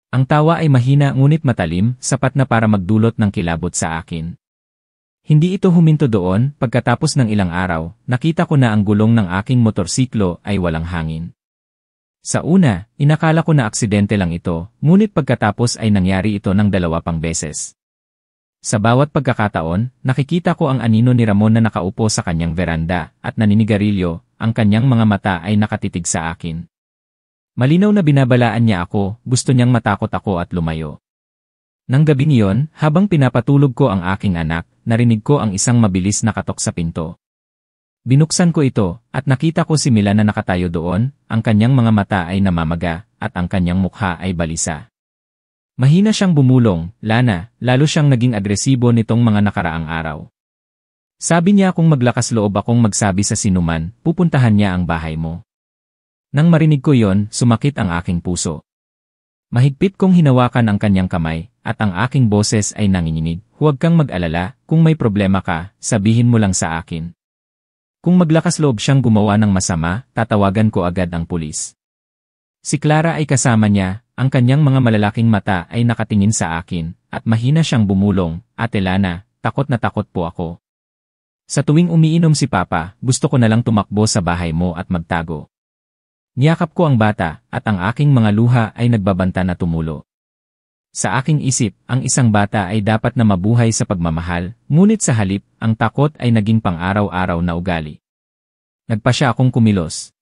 Ang tawa ay mahina ngunit matalim, sapat na para magdulot ng kilabot sa akin. Hindi ito huminto doon, pagkatapos ng ilang araw, nakita ko na ang gulong ng aking motorsiklo ay walang hangin. Sa una, inakala ko na aksidente lang ito, ngunit pagkatapos ay nangyari ito ng 2 pang beses. Sa bawat pagkakataon, nakikita ko ang anino ni Ramon na nakaupo sa kanyang veranda at naninigarilyo, ang kanyang mga mata ay nakatitig sa akin. Malinaw na binabalaan niya ako, gusto niyang matakot ako at lumayo. Nang gabing iyon, habang pinapatulog ko ang aking anak, narinig ko ang isang mabilis na katok sa pinto. Binuksan ko ito, at nakita ko si Mila na nakatayo doon, ang kanyang mga mata ay namamaga, at ang kanyang mukha ay balisa. Mahina siyang bumulong, Lana, lalo siyang naging agresibo nitong mga nakaraang araw. Sabi niya kung maglakas loob akong magsabi sa sinuman, pupuntahan niya ang bahay mo. Nang marinig ko yon, sumakit ang aking puso. Mahigpit kong hinawakan ang kanyang kamay, at ang aking boses ay nanginginig, huwag kang mag-alala, kung may problema ka, sabihin mo lang sa akin. Kung maglakas loob siyang gumawa ng masama, tatawagan ko agad ang pulis. Si Clara ay kasama niya, ang kanyang mga malalaking mata ay nakatingin sa akin, at mahina siyang bumulong, Ate Lana, takot na takot po ako. Sa tuwing umiinom si Papa, gusto ko na lang tumakbo sa bahay mo at magtago. Niyakap ko ang bata, at ang aking mga luha ay nagbabanta na tumulo. Sa aking isip, ang isang bata ay dapat na mabuhay sa pagmamahal, ngunit sa halip, ang takot ay naging pang-araw-araw na ugali. Nagpa siya akong kumilos.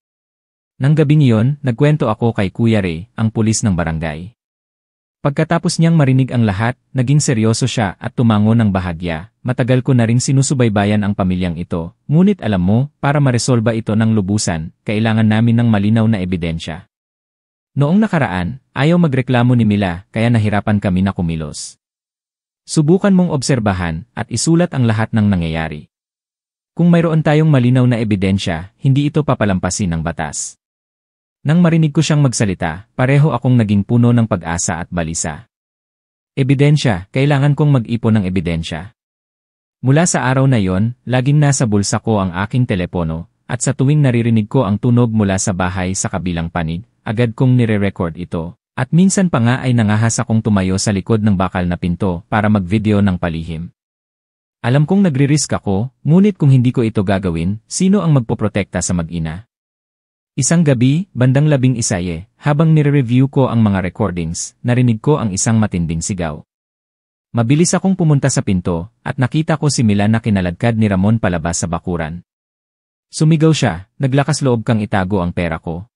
Nang gabing iyon, nagkwento ako kay Kuya Ray, ang pulis ng barangay. Pagkatapos niyang marinig ang lahat, naging seryoso siya at tumango ng bahagya. Matagal ko na ring sinusubaybayan ang pamilyang ito, ngunit alam mo, para maresolba ito ng lubusan, kailangan namin ng malinaw na ebidensya. Noong nakaraan, ayaw magreklamo ni Mila, kaya nahirapan kami na kumilos. Subukan mong obserbahan at isulat ang lahat ng nangyayari. Kung mayroon tayong malinaw na ebidensya, hindi ito papalampasin ng batas. Nang marinig ko siyang magsalita, pareho akong naging puno ng pag-asa at balisa. Ebidensya, kailangan kong mag-ipon ng ebidensya. Mula sa araw na yon, laging nasa bulsa ko ang aking telepono, at sa tuwing naririnig ko ang tunog mula sa bahay sa kabilang panig, agad kong nire-record ito, at minsan pa nga ay nangahas akong tumayo sa likod ng bakal na pinto para mag-video ng palihim. Alam kong nagre-risk ako, ngunit kung hindi ko ito gagawin, sino ang magpoprotekta sa mag-ina? Isang gabi, bandang 11, habang nire-review ko ang mga recordings, narinig ko ang isang matinding sigaw. Mabilis akong pumunta sa pinto, at nakita ko si Mila na kinaladkad ni Ramon palabas sa bakuran. Sumigaw siya, naglakas loob kang itago ang pera ko.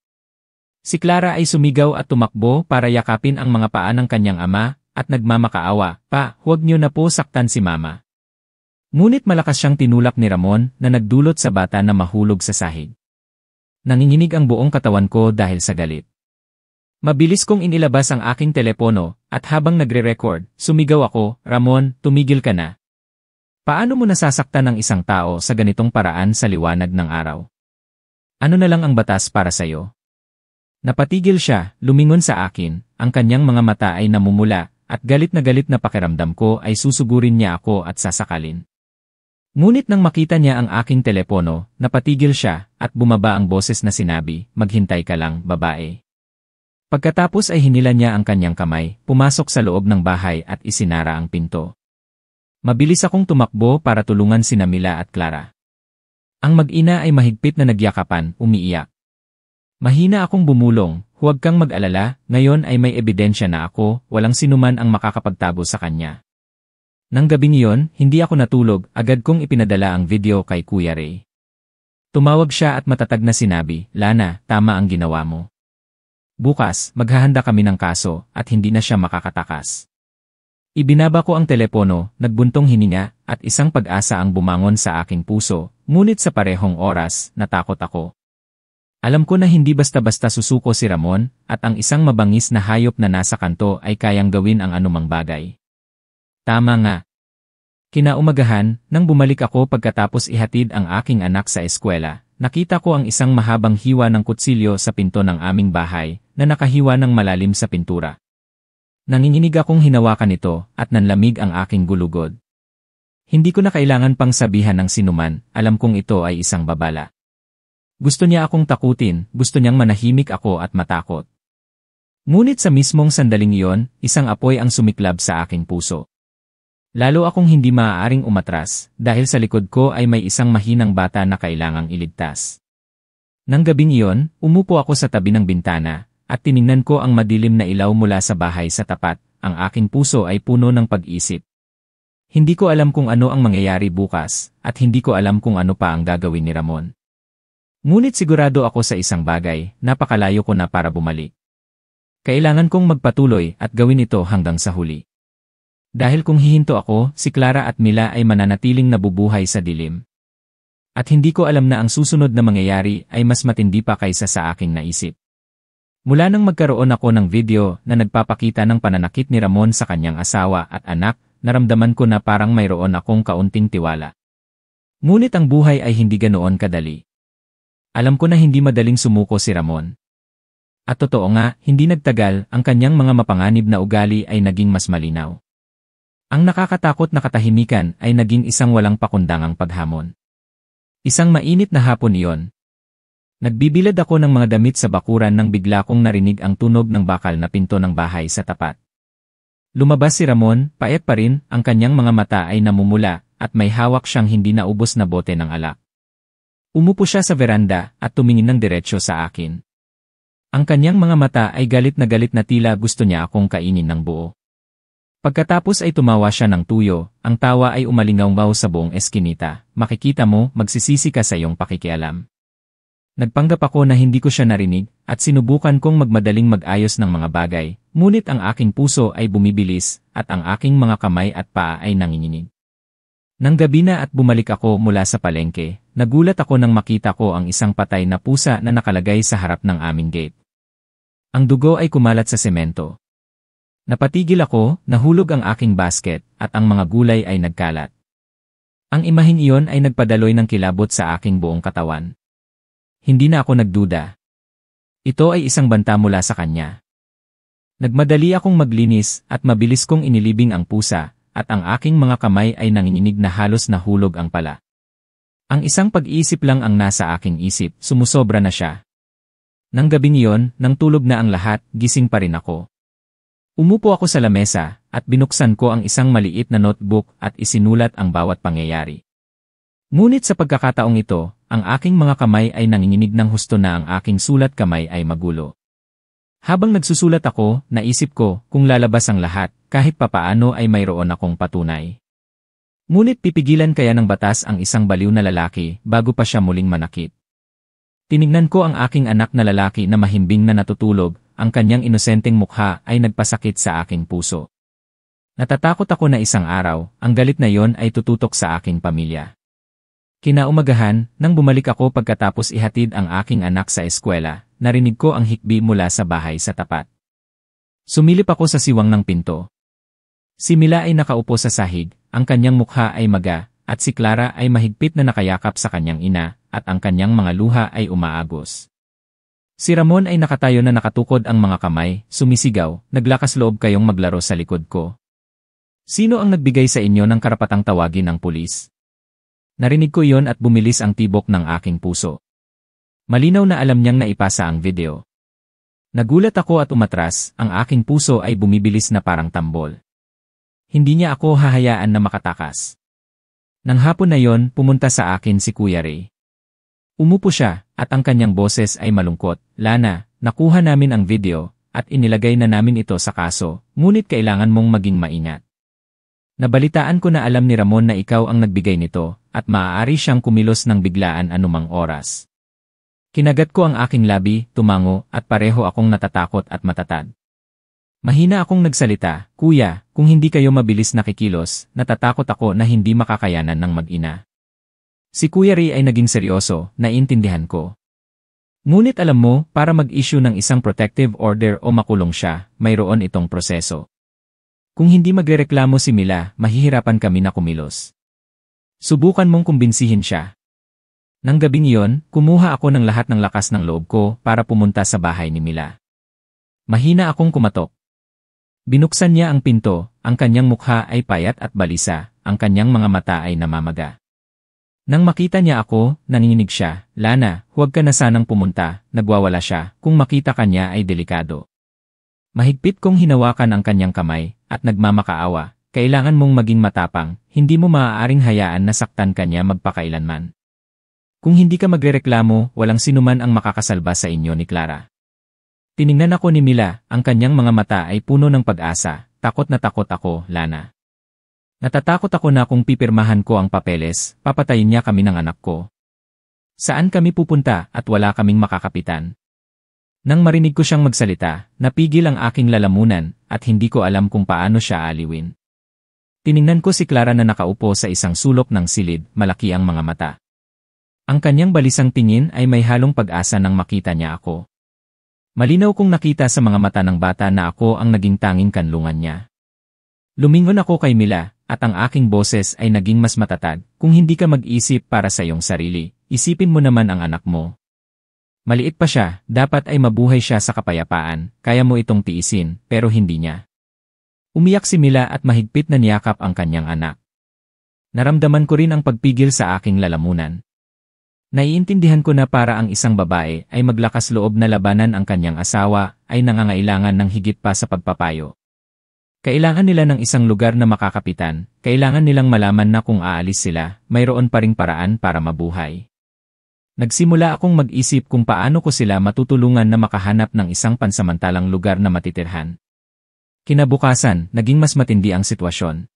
Si Clara ay sumigaw at tumakbo para yakapin ang mga paa ng kanyang ama, at nagmamakaawa, Pa, huwag niyo na po saktan si Mama. Ngunit malakas siyang tinulak ni Ramon na nagdulot sa bata na mahulog sa sahig. Nanginginig ang buong katawan ko dahil sa galit. Mabilis kong inilabas ang aking telepono, at habang nagre-record, sumigaw ako, Ramon, tumigil ka na. Paano mo nasasaktan ang isang tao sa ganitong paraan sa liwanag ng araw? Ano na lang ang batas para sa'yo? Napatigil siya, lumingon sa akin, ang kanyang mga mata ay namumula, at galit na pakiramdam ko ay susugurin niya ako at sasakalin. Ngunit nang makita niya ang aking telepono, napatigil siya, at bumaba ang boses na sinabi, maghintay ka lang, babae. Pagkatapos ay hinila niya ang kanyang kamay, pumasok sa loob ng bahay at isinara ang pinto. Mabilis akong tumakbo para tulungan sina Mila at Clara. Ang mag-ina ay mahigpit na nagyakapan, umiiyak. Mahina akong bumulong, huwag kang mag-alala, ngayon ay may ebidensya na ako, walang sinuman ang makakapagtabo sa kanya. Nang gabing iyon, hindi ako natulog, agad kong ipinadala ang video kay Kuya Ray. Tumawag siya at matatag na sinabi, Lana, tama ang ginawa mo. Bukas, maghahanda kami ng kaso, at hindi na siya makakatakas. Ibinaba ko ang telepono, nagbuntong hininga, at isang pag-asa ang bumangon sa aking puso, ngunit sa parehong oras, natakot ako. Alam ko na hindi basta-basta susuko si Ramon, at ang isang mabangis na hayop na nasa kanto ay kayang gawin ang anumang bagay. Tama nga. Kinaumagahan, nang bumalik ako pagkatapos ihatid ang aking anak sa eskwela, nakita ko ang isang mahabang hiwa ng kutsilyo sa pinto ng aming bahay, na nakahiwa ng malalim sa pintura. Nanginginig akong hinawakan ito, at nanlamig ang aking gulugod. Hindi ko na kailangan pang sabihan ng sinuman, alam kong ito ay isang babala. Gusto niya akong takutin, gusto niyang manahimik ako at matakot. Ngunit sa mismong sandaling iyon, isang apoy ang sumiklab sa aking puso. Lalo akong hindi maaaring umatras dahil sa likod ko ay may isang mahinang bata na kailangang iligtas. Nang gabing iyon, umupo ako sa tabi ng bintana at tiningnan ko ang madilim na ilaw mula sa bahay sa tapat. Ang aking puso ay puno ng pag-isip. Hindi ko alam kung ano ang mangyayari bukas at hindi ko alam kung ano pa ang gagawin ni Ramon. Ngunit sigurado ako sa isang bagay, napakalayo ko na para bumalik. Kailangan kong magpatuloy at gawin ito hanggang sa huli. Dahil kung hihinto ako, si Clara at Mila ay mananatiling nabubuhay sa dilim. At hindi ko alam na ang susunod na mangyayari ay mas matindi pa kaysa sa aking naisip. Mula nang magkaroon ako ng video na nagpapakita ng pananakit ni Ramon sa kanyang asawa at anak, naramdaman ko na parang mayroon akong kaunting tiwala. Ngunit ang buhay ay hindi ganoon kadali. Alam ko na hindi madaling sumuko si Ramon. At totoo nga, hindi nagtagal, ang kanyang mga mapanganib na ugali ay naging mas malinaw. Ang nakakatakot na katahimikan ay naging isang walang pakundangang paghamon. Isang mainit na hapon iyon. Nagbibilad ako ng mga damit sa bakuran nang bigla kong narinig ang tunog ng bakal na pinto ng bahay sa tapat. Lumabas si Ramon, payat pa rin, ang kanyang mga mata ay namumula, at may hawak siyang hindi naubos na bote ng alak. Umupo siya sa veranda at tumingin ng diretsyo sa akin. Ang kanyang mga mata ay galit na tila gusto niya akong kainin ng buo. Pagkatapos ay tumawa siya ng tuyo, ang tawa ay umalingaw-ngaw sa buong eskinita. Makikita mo, magsisisi ka sa iyong pakikialam. Nagpanggap ako na hindi ko siya narinig at sinubukan kong magmadaling mag-ayos ng mga bagay, ngunit ang aking puso ay bumibilis at ang aking mga kamay at paa ay nanginginig. Nang gabi na at bumalik ako mula sa palengke, nagulat ako nang makita ko ang isang patay na pusa na nakalagay sa harap ng aming gate. Ang dugo ay kumalat sa semento. Napatigil ako, nahulog ang aking basket at ang mga gulay ay nagkalat. Ang imaheng iyon ay nagpadaloy ng kilabot sa aking buong katawan. Hindi na ako nagduda. Ito ay isang banta mula sa kanya. Nagmadali akong maglinis at mabilis kong inilibing ang pusa at ang aking mga kamay ay nanginginig na halos nahulog ang pala. Ang isang pag-iisip lang ang nasa aking isip, sumusobra na siya. Nang gabing iyon, nang tulog na ang lahat, gising pa rin ako. Umupo ako sa lamesa at binuksan ko ang isang maliit na notebook at isinulat ang bawat pangyayari. Ngunit sa pagkakataong ito, ang aking mga kamay ay nanginginig ng husto na ang aking sulat kamay ay magulo. Habang nagsusulat ako, naisip ko kung lalabas ang lahat, kahit papaano ay mayroon akong patunay. Ngunit pipigilan kaya ng batas ang isang baliw na lalaki bago pa siya muling manakit. Tinignan ko ang aking anak na lalaki na mahimbing na natutulog, ang kanyang inosenteng mukha ay nagpasakit sa aking puso. Natatakot ako na isang araw, ang galit na yon ay tututok sa aking pamilya. Kinaumagahan, nang bumalik ako pagkatapos ihatid ang aking anak sa eskwela, narinig ko ang hikbi mula sa bahay sa tapat. Sumilip ako sa siwang ng pinto. Si Mila ay nakaupo sa sahig, ang kanyang mukha ay maga, at si Clara ay mahigpit na nakayakap sa kanyang ina, at ang kanyang mga luha ay umaagos. Si Ramon ay nakatayo na nakatukod ang mga kamay, sumisigaw, naglakas loob kayong maglaro sa likod ko. Sino ang nagbigay sa inyo ng karapatang tawagin ang pulis? Narinig ko iyon at bumilis ang tibok ng aking puso. Malinaw na alam niyang naipasa ang video. Nagulat ako at umatras, ang aking puso ay bumibilis na parang tambol. Hindi niya ako hahayaan na makatakas. Nang hapon na yon, pumunta sa akin si Kuya Ray. Umupo siya, at ang kanyang boses ay malungkot. Lana, nakuha namin ang video, at inilagay na namin ito sa kaso, ngunit kailangan mong maging maingat. Nabalitaan ko na alam ni Ramon na ikaw ang nagbigay nito, at maaari siyang kumilos ng biglaan anumang oras. Kinagat ko ang aking labi, tumango, at pareho akong natatakot at matatag. Mahina akong nagsalita, Kuya, kung hindi kayo mabilis nakikilos, natatakot ako na hindi makakayanan ng mag-ina. Si Kuya Ray ay naging seryoso, naiintindihan ko. Ngunit alam mo, para mag-issue ng isang protective order o makulong siya, mayroon itong proseso. Kung hindi magrereklamo si Mila, mahihirapan kami na kumilos. Subukan mong kumbinsihin siya. Nang gabing iyon, kumuha ako ng lahat ng lakas ng loob ko para pumunta sa bahay ni Mila. Mahina akong kumatok. Binuksan niya ang pinto, ang kanyang mukha ay payat at balisa, ang kanyang mga mata ay namamaga. Nang makita niya ako, nanginginig siya, Lana, huwag ka na sanang pumunta, nagwawala siya, kung makita ka niya ay delikado. Mahigpit kong hinawakan ang kanyang kamay, at nagmamakaawa, kailangan mong maging matapang, hindi mo maaaring hayaan na saktan ka niya magpakailanman. Kung hindi ka magrereklamo, walang sinuman ang makakasalba sa inyo ni Clara. Tiningnan ako ni Mila, ang kanyang mga mata ay puno ng pag-asa. Takot na takot ako, Lana. Natatakot ako na kung pipirmahan ko ang papeles, papatayin niya kami ng anak ko. Saan kami pupunta at wala kaming makakapitan? Nang marinig ko siyang magsalita, napigil ang aking lalamunan at hindi ko alam kung paano siya aliwin. Tiningnan ko si Clara na nakaupo sa isang sulok ng silid, malaki ang mga mata. Ang kanyang balisang tingin ay may halong pag-asa nang makita niya ako. Malinaw kong nakita sa mga mata ng bata na ako ang naging tanging kanlungan niya. Lumingon ako kay Mila at ang aking boses ay naging mas matatag. Kung hindi ka mag-isip para sa iyong sarili, isipin mo naman ang anak mo. Maliit pa siya, dapat ay mabuhay siya sa kapayapaan, kaya mo itong tiisin, pero hindi niya. Umiyak si Mila at mahigpit na niyakap ang kanyang anak. Naramdaman ko rin ang pagpigil sa aking lalamunan. Naiintindihan ko na para ang isang babae ay maglakas loob na labanan ang kanyang asawa ay nangangailangan ng higit pa sa pagpapayo. Kailangan nila ng isang lugar na makakapitan, kailangan nilang malaman na kung aalis sila, mayroon pa ring paraan para mabuhay. Nagsimula akong mag-isip kung paano ko sila matutulungan na makahanap ng isang pansamantalang lugar na matitirhan. Kinabukasan, naging mas matindi ang sitwasyon.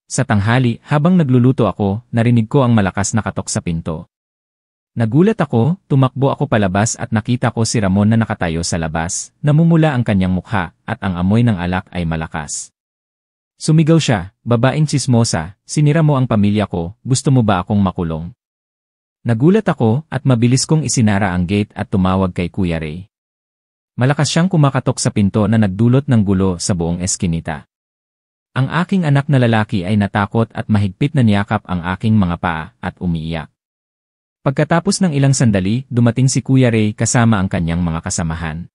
Sa tanghali, habang nagluluto ako, narinig ko ang malakas na katok sa pinto. Nagulat ako, tumakbo ako palabas at nakita ko si Ramon na nakatayo sa labas, namumula ang kanyang mukha, at ang amoy ng alak ay malakas. Sumigaw siya, "Babaeng tsismosa, sinira mo ang pamilya ko, gusto mo ba akong makulong?" Nagulat ako at mabilis kong isinara ang gate at tumawag kay Kuya Ray. Malakas siyang kumakatok sa pinto na nagdulot ng gulo sa buong eskinita. Ang aking anak na lalaki ay natakot at mahigpit na niyakap ang aking mga paa at umiiyak. Pagkatapos ng ilang sandali, dumating si Kuya Ray kasama ang kanyang mga kasamahan.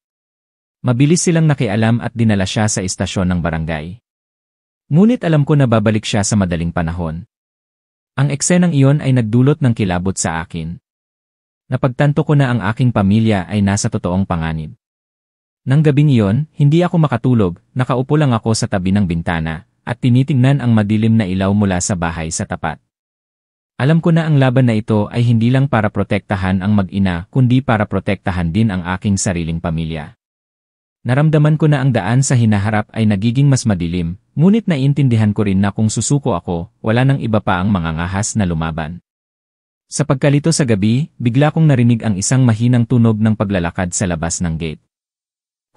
Mabilis silang nakialam at dinala siya sa istasyon ng barangay. Ngunit alam ko na babalik siya sa madaling panahon. Ang eksenang iyon ay nagdulot ng kilabot sa akin. Napagtanto ko na ang aking pamilya ay nasa totoong panganib. Nang gabing iyon, hindi ako makatulog, nakaupo lang ako sa tabi ng bintana, at tinitingnan ang madilim na ilaw mula sa bahay sa tapat. Alam ko na ang laban na ito ay hindi lang para protektahan ang mag-ina kundi para protektahan din ang aking sariling pamilya. Naramdaman ko na ang daan sa hinaharap ay nagiging mas madilim, ngunit naiintindihan ko rin na kung susuko ako, wala nang iba pa ang mga ngahas na lumaban. Sa pagkalito sa gabi, bigla kong narinig ang isang mahinang tunog ng paglalakad sa labas ng gate.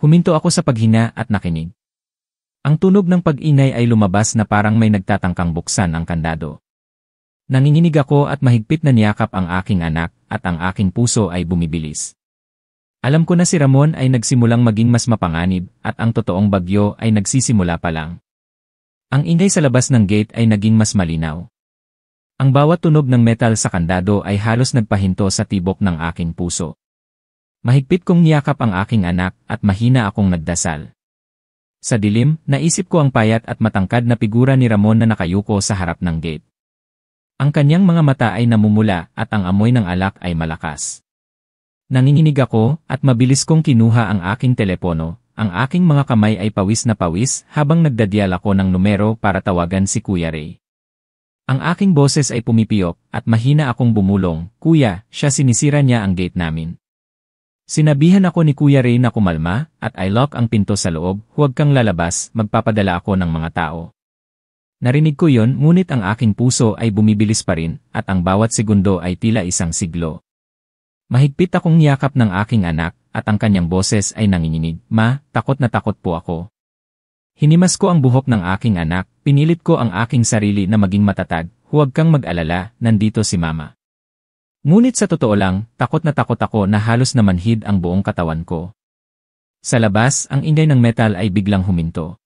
Huminto ako sa paghinga at nakinig. Ang tunog ng pag-ingay ay lumabas na parang may nagtatangkang buksan ang kandado. Nanginginig ako at mahigpit na niyakap ang aking anak at ang aking puso ay bumibilis. Alam ko na si Ramon ay nagsimulang maging mas mapanganib at ang totoong bagyo ay nagsisimula pa lang. Ang ingay sa labas ng gate ay naging mas malinaw. Ang bawat tunog ng metal sa kandado ay halos nagpahinto sa tibok ng aking puso. Mahigpit kong niyakap ang aking anak at mahina akong nagdasal. Sa dilim, naisip ko ang payat at matangkad na figura ni Ramon na nakayuko sa harap ng gate. Ang kanyang mga mata ay namumula at ang amoy ng alak ay malakas. Nanginginig ako at mabilis kong kinuha ang aking telepono, ang aking mga kamay ay pawis na pawis habang nagdadial ako ng numero para tawagan si Kuya Ray. Ang aking boses ay pumipiyok at mahina akong bumulong, "Kuya, siya sinisira niya ang gate namin." Sinabihan ako ni Kuya Ray na kumalma at I-lock ang pinto sa loob, "Huwag kang lalabas, magpapadala ako ng mga tao." Narinig ko yon, ngunit ang aking puso ay bumibilis pa rin at ang bawat segundo ay tila isang siglo. Mahigpit akong niyakap ng aking anak at ang kanyang boses ay nanginginig, "Ma, takot na takot po ako." Hinimas ko ang buhok ng aking anak, pinilit ko ang aking sarili na maging matatag, "Huwag kang mag-alala, nandito si Mama." Ngunit sa totoo lang, takot na takot ako na halos namanhid ang buong katawan ko. Sa labas, ang ingay ng metal ay biglang huminto.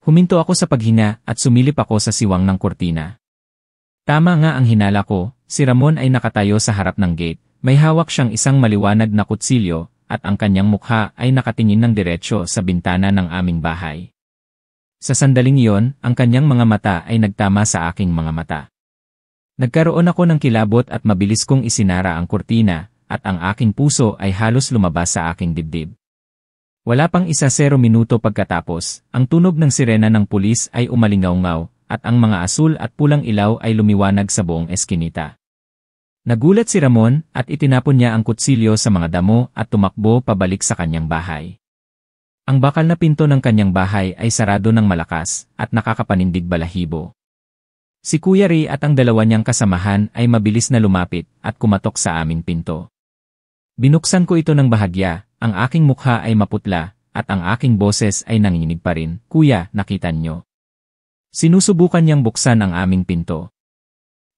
Huminto ako sa paghinga at sumilip ako sa siwang ng kurtina. Tama nga ang hinala ko, si Ramon ay nakatayo sa harap ng gate, may hawak siyang isang maliwanag na kutsilyo, at ang kanyang mukha ay nakatingin ng diretsyo sa bintana ng aming bahay. Sa sandaling iyon, ang kanyang mga mata ay nagtama sa aking mga mata. Nagkaroon ako ng kilabot at mabilis kong isinara ang kurtina, at ang aking puso ay halos lumabas sa aking dibdib. Wala pang 1-0 minuto pagkatapos, ang tunog ng sirena ng pulis ay umalingaw-ngaw, at ang mga asul at pulang ilaw ay lumiwanag sa buong eskinita. Nagulat si Ramon at itinapon niya ang kutsilyo sa mga damo at tumakbo pabalik sa kanyang bahay. Ang bakal na pinto ng kanyang bahay ay sarado ng malakas at nakakapanindig balahibo. Si Kuya Ray at ang dalawa niyang kasamahan ay mabilis na lumapit at kumatok sa aming pinto. Binuksan ko ito ng bahagya, ang aking mukha ay maputla at ang aking boses ay nanginginig pa rin. Kuya, nakita niyo. Sinusubukan niyang buksan ang aming pinto.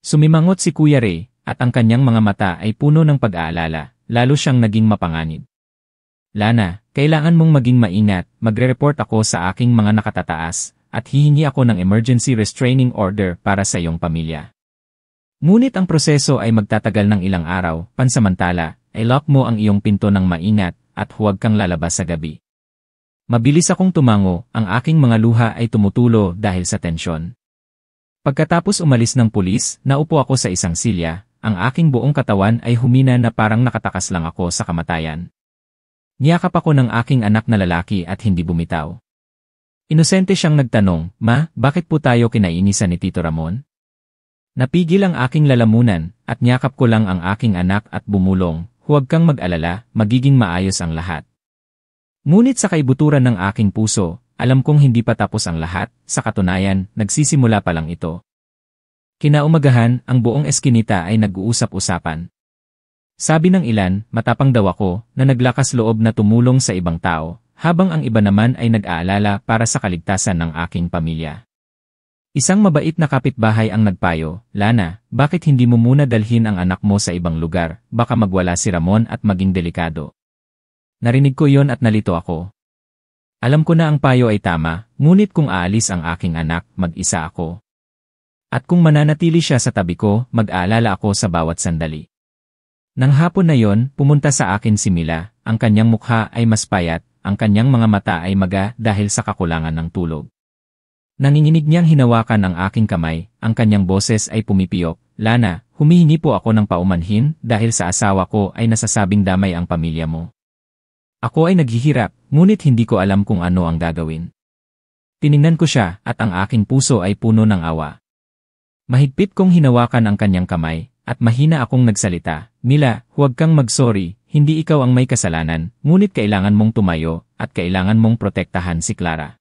Sumimangot si Kuya Ray at ang kanyang mga mata ay puno ng pag-aalala, lalo siyang naging mapanganib. Lana, kailangan mong maging maingat, magre-report ako sa aking mga nakatataas, at hihingi ako ng emergency restraining order para sa iyong pamilya. Ngunit ang proseso ay magtatagal ng ilang araw, pansamantala, ay lock mo ang iyong pinto ng maingat, at huwag kang lalabas sa gabi. Mabilis akong tumango, ang aking mga luha ay tumutulo dahil sa tensyon. Pagkatapos umalis ng pulis, naupo ako sa isang silya, ang aking buong katawan ay humina na parang nakatakas lang ako sa kamatayan. Niyakap ako ng aking anak na lalaki at hindi bumitaw. Inosente siyang nagtanong, "Ma, bakit po tayo kinainisan ni Tito Ramon?" Napigil ang aking lalamunan, at niyakap ko lang ang aking anak at bumulong, "Huwag kang mag-alala, magiging maayos ang lahat." Ngunit sa kaibuturan ng aking puso, alam kong hindi pa tapos ang lahat, sa katunayan, nagsisimula pa lang ito. Kinaumagahan, ang buong eskinita ay nag-uusap-usapan. Sabi ng ilan, matapang daw ako, na naglakas loob na tumulong sa ibang tao, habang ang iba naman ay nag-aalala para sa kaligtasan ng aking pamilya. Isang mabait na kapitbahay ang nagpayo, "Lana, bakit hindi mo muna dalhin ang anak mo sa ibang lugar, baka magwala si Ramon at maging delikado." Narinig ko yon at nalito ako. Alam ko na ang payo ay tama, ngunit kung aalis ang aking anak, mag-isa ako. At kung mananatili siya sa tabi ko, mag-aalala ako sa bawat sandali. Nang hapon na yon, pumunta sa akin si Mila, ang kanyang mukha ay mas payat, ang kanyang mga mata ay maga dahil sa kakulangan ng tulog. Nanginginig niyang hinawakan ang aking kamay, ang kanyang boses ay pumipiyok, "Lana, humihingi po ako ng paumanhin dahil sa asawa ko ay nasasabing damay ang pamilya mo. Ako ay naghihirap, ngunit hindi ko alam kung ano ang gagawin." Tiningnan ko siya at ang aking puso ay puno ng awa. Mahigpit kong hinawakan ang kanyang kamay, at mahina akong nagsalita, "Mila, huwag kang mag-sorry, hindi ikaw ang may kasalanan, ngunit kailangan mong tumayo, at kailangan mong protektahan si Clara.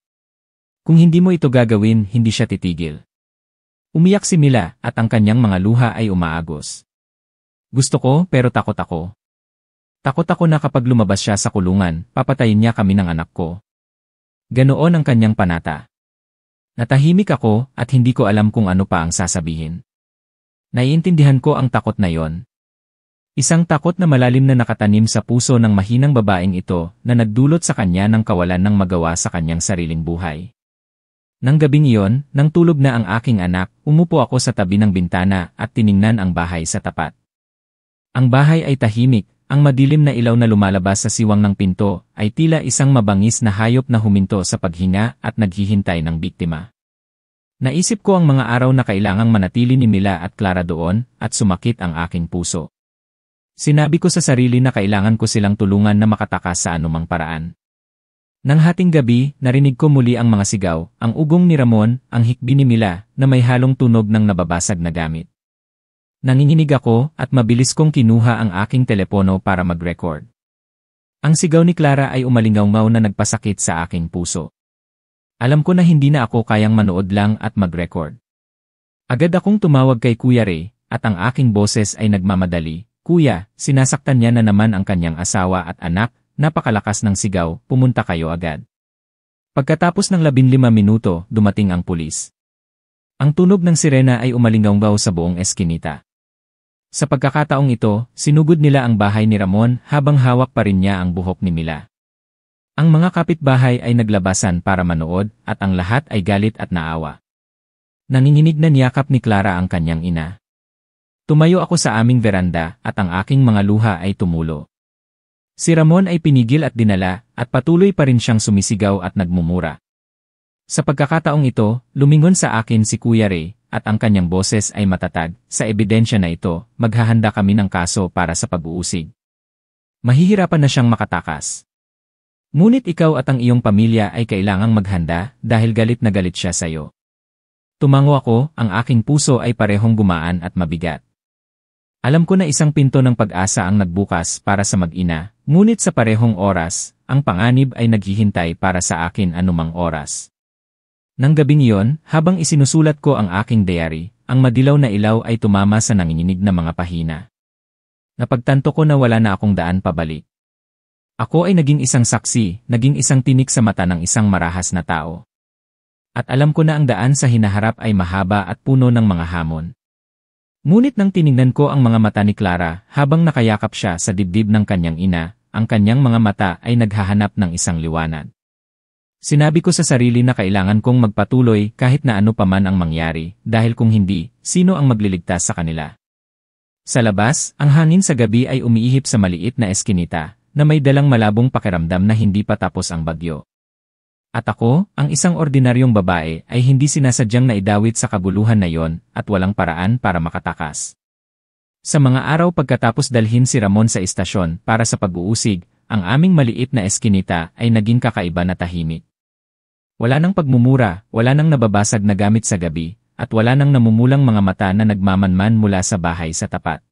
Kung hindi mo ito gagawin, hindi siya titigil." Umiyak si Mila, at ang kanyang mga luha ay umaagos. Gusto ko, pero takot ako. Takot ako na kapag lumabas siya sa kulungan, papatayin niya kami ng anak ko. Ganoon ang kanyang panata. Natahimik ako, at hindi ko alam kung ano pa ang sasabihin. Naiintindihan ko ang takot na yon. Isang takot na malalim na nakatanim sa puso ng mahinang babaeng ito na nagdulot sa kanya ng kawalan ng magawa sa kanyang sariling buhay. Nang gabing iyon, nang tulog na ang aking anak, umupo ako sa tabi ng bintana at tiningnan ang bahay sa tapat. Ang bahay ay tahimik, ang madilim na ilaw na lumalabas sa siwang ng pinto ay tila isang mabangis na hayop na huminto sa paghinga at naghihintay ng biktima. Naisip ko ang mga araw na kailangang manatili ni Mila at Clara doon, at sumakit ang aking puso. Sinabi ko sa sarili na kailangan ko silang tulungan na makatakas sa anumang paraan. Nang hating gabi, narinig ko muli ang mga sigaw, ang ugong ni Ramon, ang hikbi ni Mila, na may halong tunog ng nababasag na gamit. Nanginginig ako, at mabilis kong kinuha ang aking telepono para mag-record. Ang sigaw ni Clara ay umalingaw-ngaw na nagpasakit sa aking puso. Alam ko na hindi na ako kayang manood lang at mag-record. Agad akong tumawag kay Kuya Ray, at ang aking boses ay nagmamadali, "Kuya, sinasaktan niya na naman ang kanyang asawa at anak, napakalakas ng sigaw, pumunta kayo agad." Pagkatapos ng 15 minuto, dumating ang pulis. Ang tunog ng sirena ay umalingaw-ngaw sa buong eskinita. Sa pagkakataong ito, sinugod nila ang bahay ni Ramon habang hawak pa rin niya ang buhok ni Mila. Ang mga kapitbahay ay naglabasan para manood, at ang lahat ay galit at naawa. Nanginginig na niyakap ni Clara ang kanyang ina. Tumayo ako sa aming veranda, at ang aking mga luha ay tumulo. Si Ramon ay pinigil at dinala, at patuloy pa rin siyang sumisigaw at nagmumura. Sa pagkakataong ito, lumingon sa akin si Kuya Ray, at ang kanyang boses ay matatag, "Sa ebidensya na ito, maghahanda kami ng kaso para sa pag-uusig." Mahihirapan na siyang makatakas. Ngunit ikaw at ang iyong pamilya ay kailangang maghanda dahil galit na galit siya sa'yo. Tumango ako, ang aking puso ay parehong gumaan at mabigat. Alam ko na isang pinto ng pag-asa ang nagbukas para sa mag-ina, ngunit sa parehong oras, ang panganib ay naghihintay para sa akin anumang oras. Nang gabing iyon, habang isinusulat ko ang aking diary, ang madilaw na ilaw ay tumama sa nanginginig na mga pahina. Napagtanto ko na wala na akong daan pabalik. Ako ay naging isang saksi, naging isang tinik sa mata ng isang marahas na tao. At alam ko na ang daan sa hinaharap ay mahaba at puno ng mga hamon. Ngunit nang tiningnan ko ang mga mata ni Clara habang nakayakap siya sa dibdib ng kanyang ina, ang kanyang mga mata ay naghahanap ng isang liwanag. Sinabi ko sa sarili na kailangan kong magpatuloy kahit na ano paman ang mangyari, dahil kung hindi, sino ang magliligtas sa kanila? Sa labas, ang hangin sa gabi ay umiihip sa maliit na eskinita, na may dalang malabong pakiramdam na hindi pa tapos ang bagyo. At ako, ang isang ordinaryong babae, ay hindi sinasadyang naidawit sa kabuluhan na yon at walang paraan para makatakas. Sa mga araw pagkatapos dalhin si Ramon sa istasyon para sa pag-uusig, ang aming maliit na eskinita ay naging kakaiba na tahimik. Wala nang pagmumura, wala nang nababasag na gamit sa gabi, at wala nang namumulang mga mata na nagmamanman mula sa bahay sa tapat.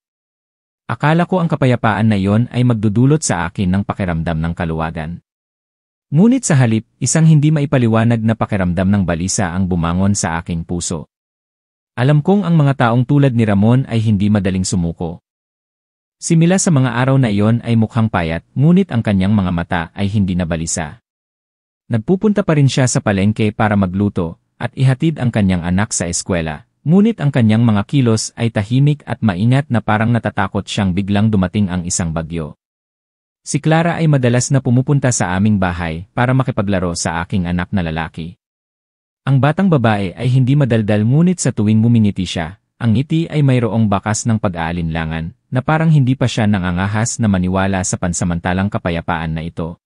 Akala ko ang kapayapaan na iyon ay magdudulot sa akin ng pakiramdam ng kaluwagan. Ngunit sa halip, isang hindi maipaliwanag na pakiramdam ng balisa ang bumangon sa aking puso. Alam kong ang mga taong tulad ni Ramon ay hindi madaling sumuko. Simula sa mga araw na iyon ay mukhang payat, ngunit ang kanyang mga mata ay hindi na balisa. Nagpupunta pa rin siya sa palengke para magluto at ihatid ang kanyang anak sa eskwela. Ngunit ang kanyang mga kilos ay tahimik at maingat na parang natatakot siyang biglang dumating ang isang bagyo. Si Clara ay madalas na pumupunta sa aming bahay para makipaglaro sa aking anak na lalaki. Ang batang babae ay hindi madaldal ngunit sa tuwing ngumingiti siya, ang ngiti ay mayroong bakas ng pag-aalinlangan na parang hindi pa siya nangangahas na maniwala sa pansamantalang kapayapaan na ito.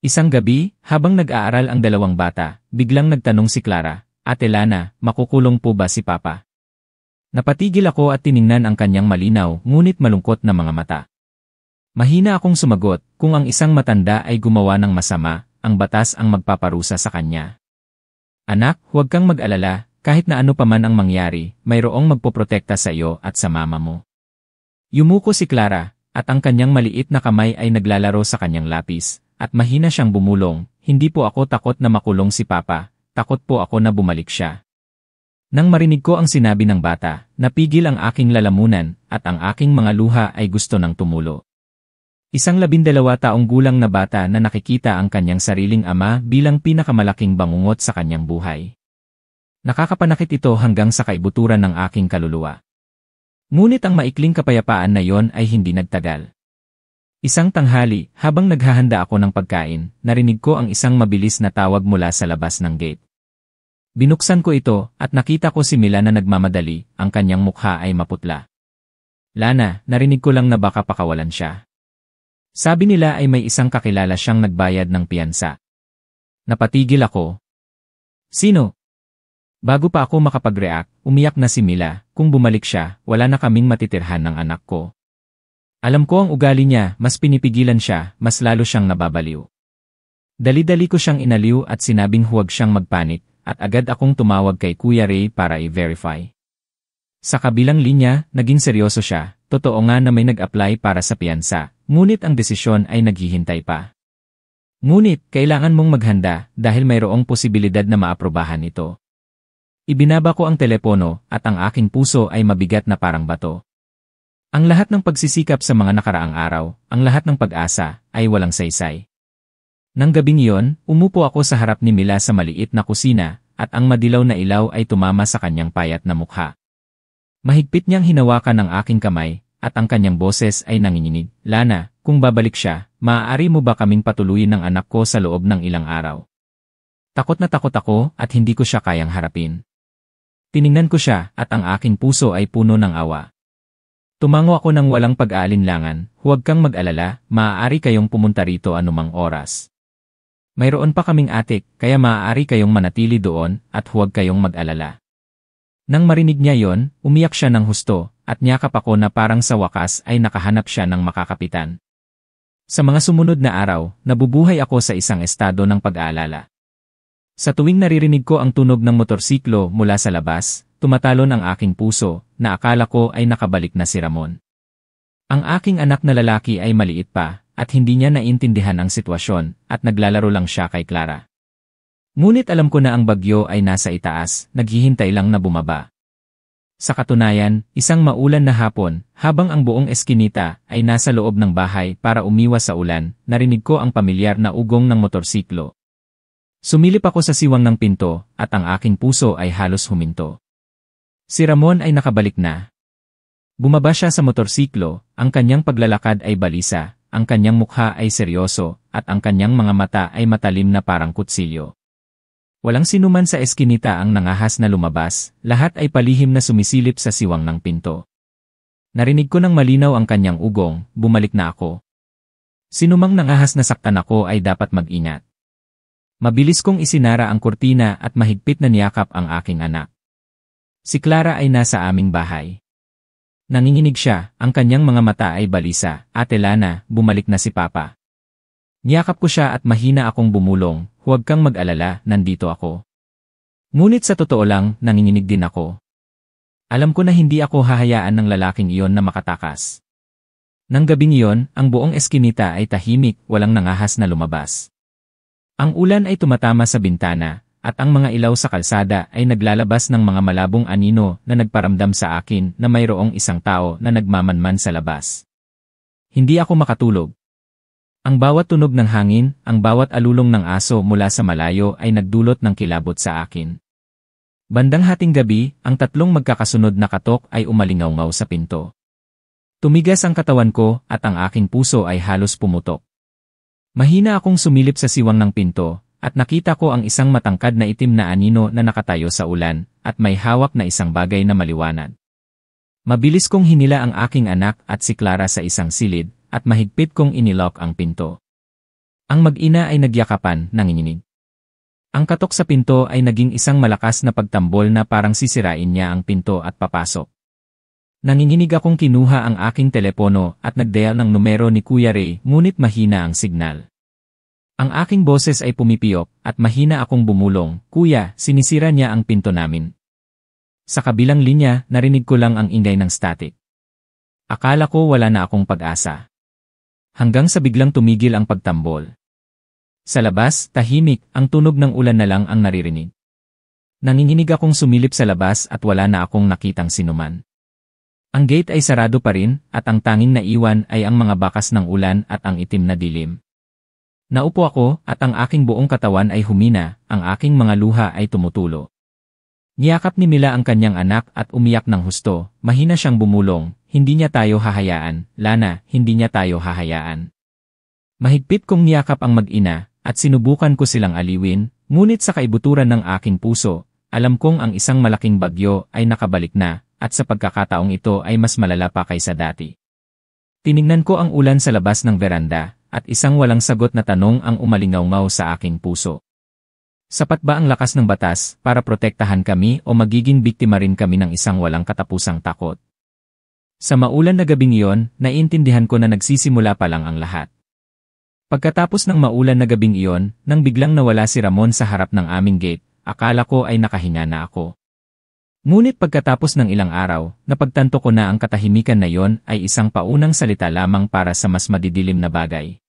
Isang gabi, habang nag-aaral ang dalawang bata, biglang nagtanong si Clara, "Ate Lana, makukulong po ba si Papa?" Napatigil ako at tiningnan ang kanyang malinaw ngunit malungkot na mga mata. Mahina akong sumagot, kung ang isang matanda ay gumawa ng masama, ang batas ang magpaparusa sa kanya. Anak, huwag kang mag-alala, kahit na ano paman ang mangyari, mayroong magpoprotekta sa iyo at sa mama mo. Yumuko si Clara, at ang kanyang maliit na kamay ay naglalaro sa kanyang lapis, at mahina siyang bumulong, "Hindi po ako takot na makulong si Papa. Takot po ako na bumalik siya." Nang marinig ko ang sinabi ng bata, napigil ang aking lalamunan at ang aking mga luha ay gusto ng tumulo. Isang 12 taong gulang na bata na nakikita ang kanyang sariling ama bilang pinakamalaking bangungot sa kanyang buhay. Nakakapanakit ito hanggang sa kaibuturan ng aking kaluluwa. Ngunit ang maikling kapayapaan na yon ay hindi nagtagal. Isang tanghali, habang naghahanda ako ng pagkain, narinig ko ang isang mabilis na tawag mula sa labas ng gate. Binuksan ko ito at nakita ko si Mila na nagmamadali, ang kanyang mukha ay maputla. "Lana, narinig ko lang na baka pakawalan siya. Sabi nila ay may isang kakilala siyang nagbayad ng piyansa." Napatigil ako. "Sino?" Bago pa ako makapag-react, umiyak na si Mila, "Kung bumalik siya, wala na kaming matitirhan ng anak ko. Alam ko ang ugali niya, mas pinipigilan siya, mas lalo siyang nababaliw." Dali-dali ko siyang inaliw at sinabing huwag siyang magpanik, at agad akong tumawag kay Kuya Ray para i-verify. Sa kabilang linya, naging seryoso siya, totoo nga na may nag-apply para sa piyansa, ngunit ang desisyon ay naghihintay pa. Ngunit, kailangan mong maghanda dahil mayroong posibilidad na maaprobahan ito. Ibinaba ko ang telepono at ang aking puso ay mabigat na parang bato. Ang lahat ng pagsisikap sa mga nakaraang araw, ang lahat ng pag-asa, ay walang saysay. Nang gabing iyon, umupo ako sa harap ni Mila sa maliit na kusina, at ang madilaw na ilaw ay tumama sa kanyang payat na mukha. Mahigpit niyang hinawakan ang aking kamay, at ang kanyang boses ay nanginginig, "Lana, kung babalik siya, maaari mo ba kaming patuluyin ng anak ko sa loob ng ilang araw?" Takot na takot ako at hindi ko siya kayang harapin. Tiningnan ko siya at ang aking puso ay puno ng awa. Tumango ako ng walang pag-aalinlangan, "Huwag kang mag-alala, maaari kayong pumunta rito anumang oras. Mayroon pa kaming atik, kaya maaari kayong manatili doon at huwag kayong mag-alala." Nang marinig niya yon, umiyak siya ng husto at niyakap ako na parang sa wakas ay nakahanap siya ng makakapitan. Sa mga sumunod na araw, nabubuhay ako sa isang estado ng pag-aalala. Sa tuwing naririnig ko ang tunog ng motorsiklo mula sa labas, tumatalon ang aking puso, na akala ko ay nakabalik na si Ramon. Ang aking anak na lalaki ay maliit pa, at hindi niya naintindihan ang sitwasyon, at naglalaro lang siya kay Clara. Ngunit alam ko na ang bagyo ay nasa itaas, naghihintay lang na bumaba. Sa katunayan, isang maulan na hapon, habang ang buong eskinita ay nasa loob ng bahay para umiwas sa ulan, narinig ko ang pamilyar na ugong ng motorsiklo. Sumilip ako sa siwang ng pinto, at ang aking puso ay halos huminto. Si Ramon ay nakabalik na. Bumaba siya sa motorsiklo, ang kanyang paglalakad ay balisa, ang kanyang mukha ay seryoso, at ang kanyang mga mata ay matalim na parang kutsilyo. Walang sinuman sa eskinita ang nangahas na lumabas, lahat ay palihim na sumisilip sa siwang ng pinto. Narinig ko ng malinaw ang kanyang ugong, bumalik na ako. Sinumang nangahas na saktan ako ay dapat mag-ingat. Mabilis kong isinara ang kurtina at mahigpit na niyakap ang aking anak. Si Clara ay nasa aming bahay. Nanginginig siya, ang kanyang mga mata ay balisa. Ate Lana, bumalik na si Papa. Niyakap ko siya at mahina akong bumulong, huwag kang mag-alala, nandito ako. Ngunit sa totoo lang, nanginginig din ako. Alam ko na hindi ako hahayaan ng lalaking iyon na makatakas. Nang gabing iyon, ang buong eskinita ay tahimik, walang nangahas na lumabas. Ang ulan ay tumatama sa bintana, at ang mga ilaw sa kalsada ay naglalabas ng mga malabong anino na nagparamdam sa akin na mayroong isang tao na nagmamanman sa labas. Hindi ako makatulog. Ang bawat tunog ng hangin, ang bawat alulong ng aso mula sa malayo ay nagdulot ng kilabot sa akin. Bandang hating gabi, ang tatlong magkakasunod na katok ay umalingaw-ngaw sa pinto. Tumigas ang katawan ko at ang aking puso ay halos pumutok. Mahina akong sumilip sa siwang ng pinto, at nakita ko ang isang matangkad na itim na anino na nakatayo sa ulan, at may hawak na isang bagay na maliwanag. Mabilis kong hinila ang aking anak at si Clara sa isang silid, at mahigpit kong inilock ang pinto. Ang mag-ina ay nagyakapan, nanginginig. Ang katok sa pinto ay naging isang malakas na pagtambol na parang sisirain niya ang pinto at papasok. Nanginginig akong kinuha ang aking telepono at nag-dial ng numero ni Kuya Ray, ngunit mahina ang signal. Ang aking boses ay pumipiyok at mahina akong bumulong, Kuya, sinisira niya ang pinto namin. Sa kabilang linya, narinig ko lang ang ingay ng static. Akala ko wala na akong pag-asa. Hanggang sa biglang tumigil ang pagtambol. Sa labas, tahimik, ang tunog ng ulan na lang ang naririnig. Nanginginig akong sumilip sa labas at wala na akong nakitang sinuman. Ang gate ay sarado pa rin, at ang tanging naiwan ay ang mga bakas ng ulan at ang itim na dilim. Naupo ako, at ang aking buong katawan ay humina, ang aking mga luha ay tumutulo. Niyakap ni Mila ang kanyang anak at umiyak ng husto, mahina siyang bumulong, hindi niya tayo hahayaan, Lana, hindi niya tayo hahayaan. Mahigpit kong niyakap ang mag-ina, at sinubukan ko silang aliwin, ngunit sa kaibuturan ng aking puso, alam kong ang isang malaking bagyo ay nakabalik na, at sa pagkakataong ito ay mas malala pa kaysa dati. Tiningnan ko ang ulan sa labas ng veranda, at isang walang sagot na tanong ang umalingaw-ngaw sa aking puso. Sapat ba ang lakas ng batas para protektahan kami o magiging biktima rin kami ng isang walang katapusang takot? Sa maulan na gabing iyon, naiintindihan ko na nagsisimula pa lang ang lahat. Pagkatapos ng maulan na gabing iyon, nang biglang nawala si Ramon sa harap ng aming gate, akala ko ay nakahinga na ako. Ngunit pagkatapos ng ilang araw, napagtanto ko na ang katahimikan na iyon ay isang paunang salita lamang para sa mas madidilim na bagay.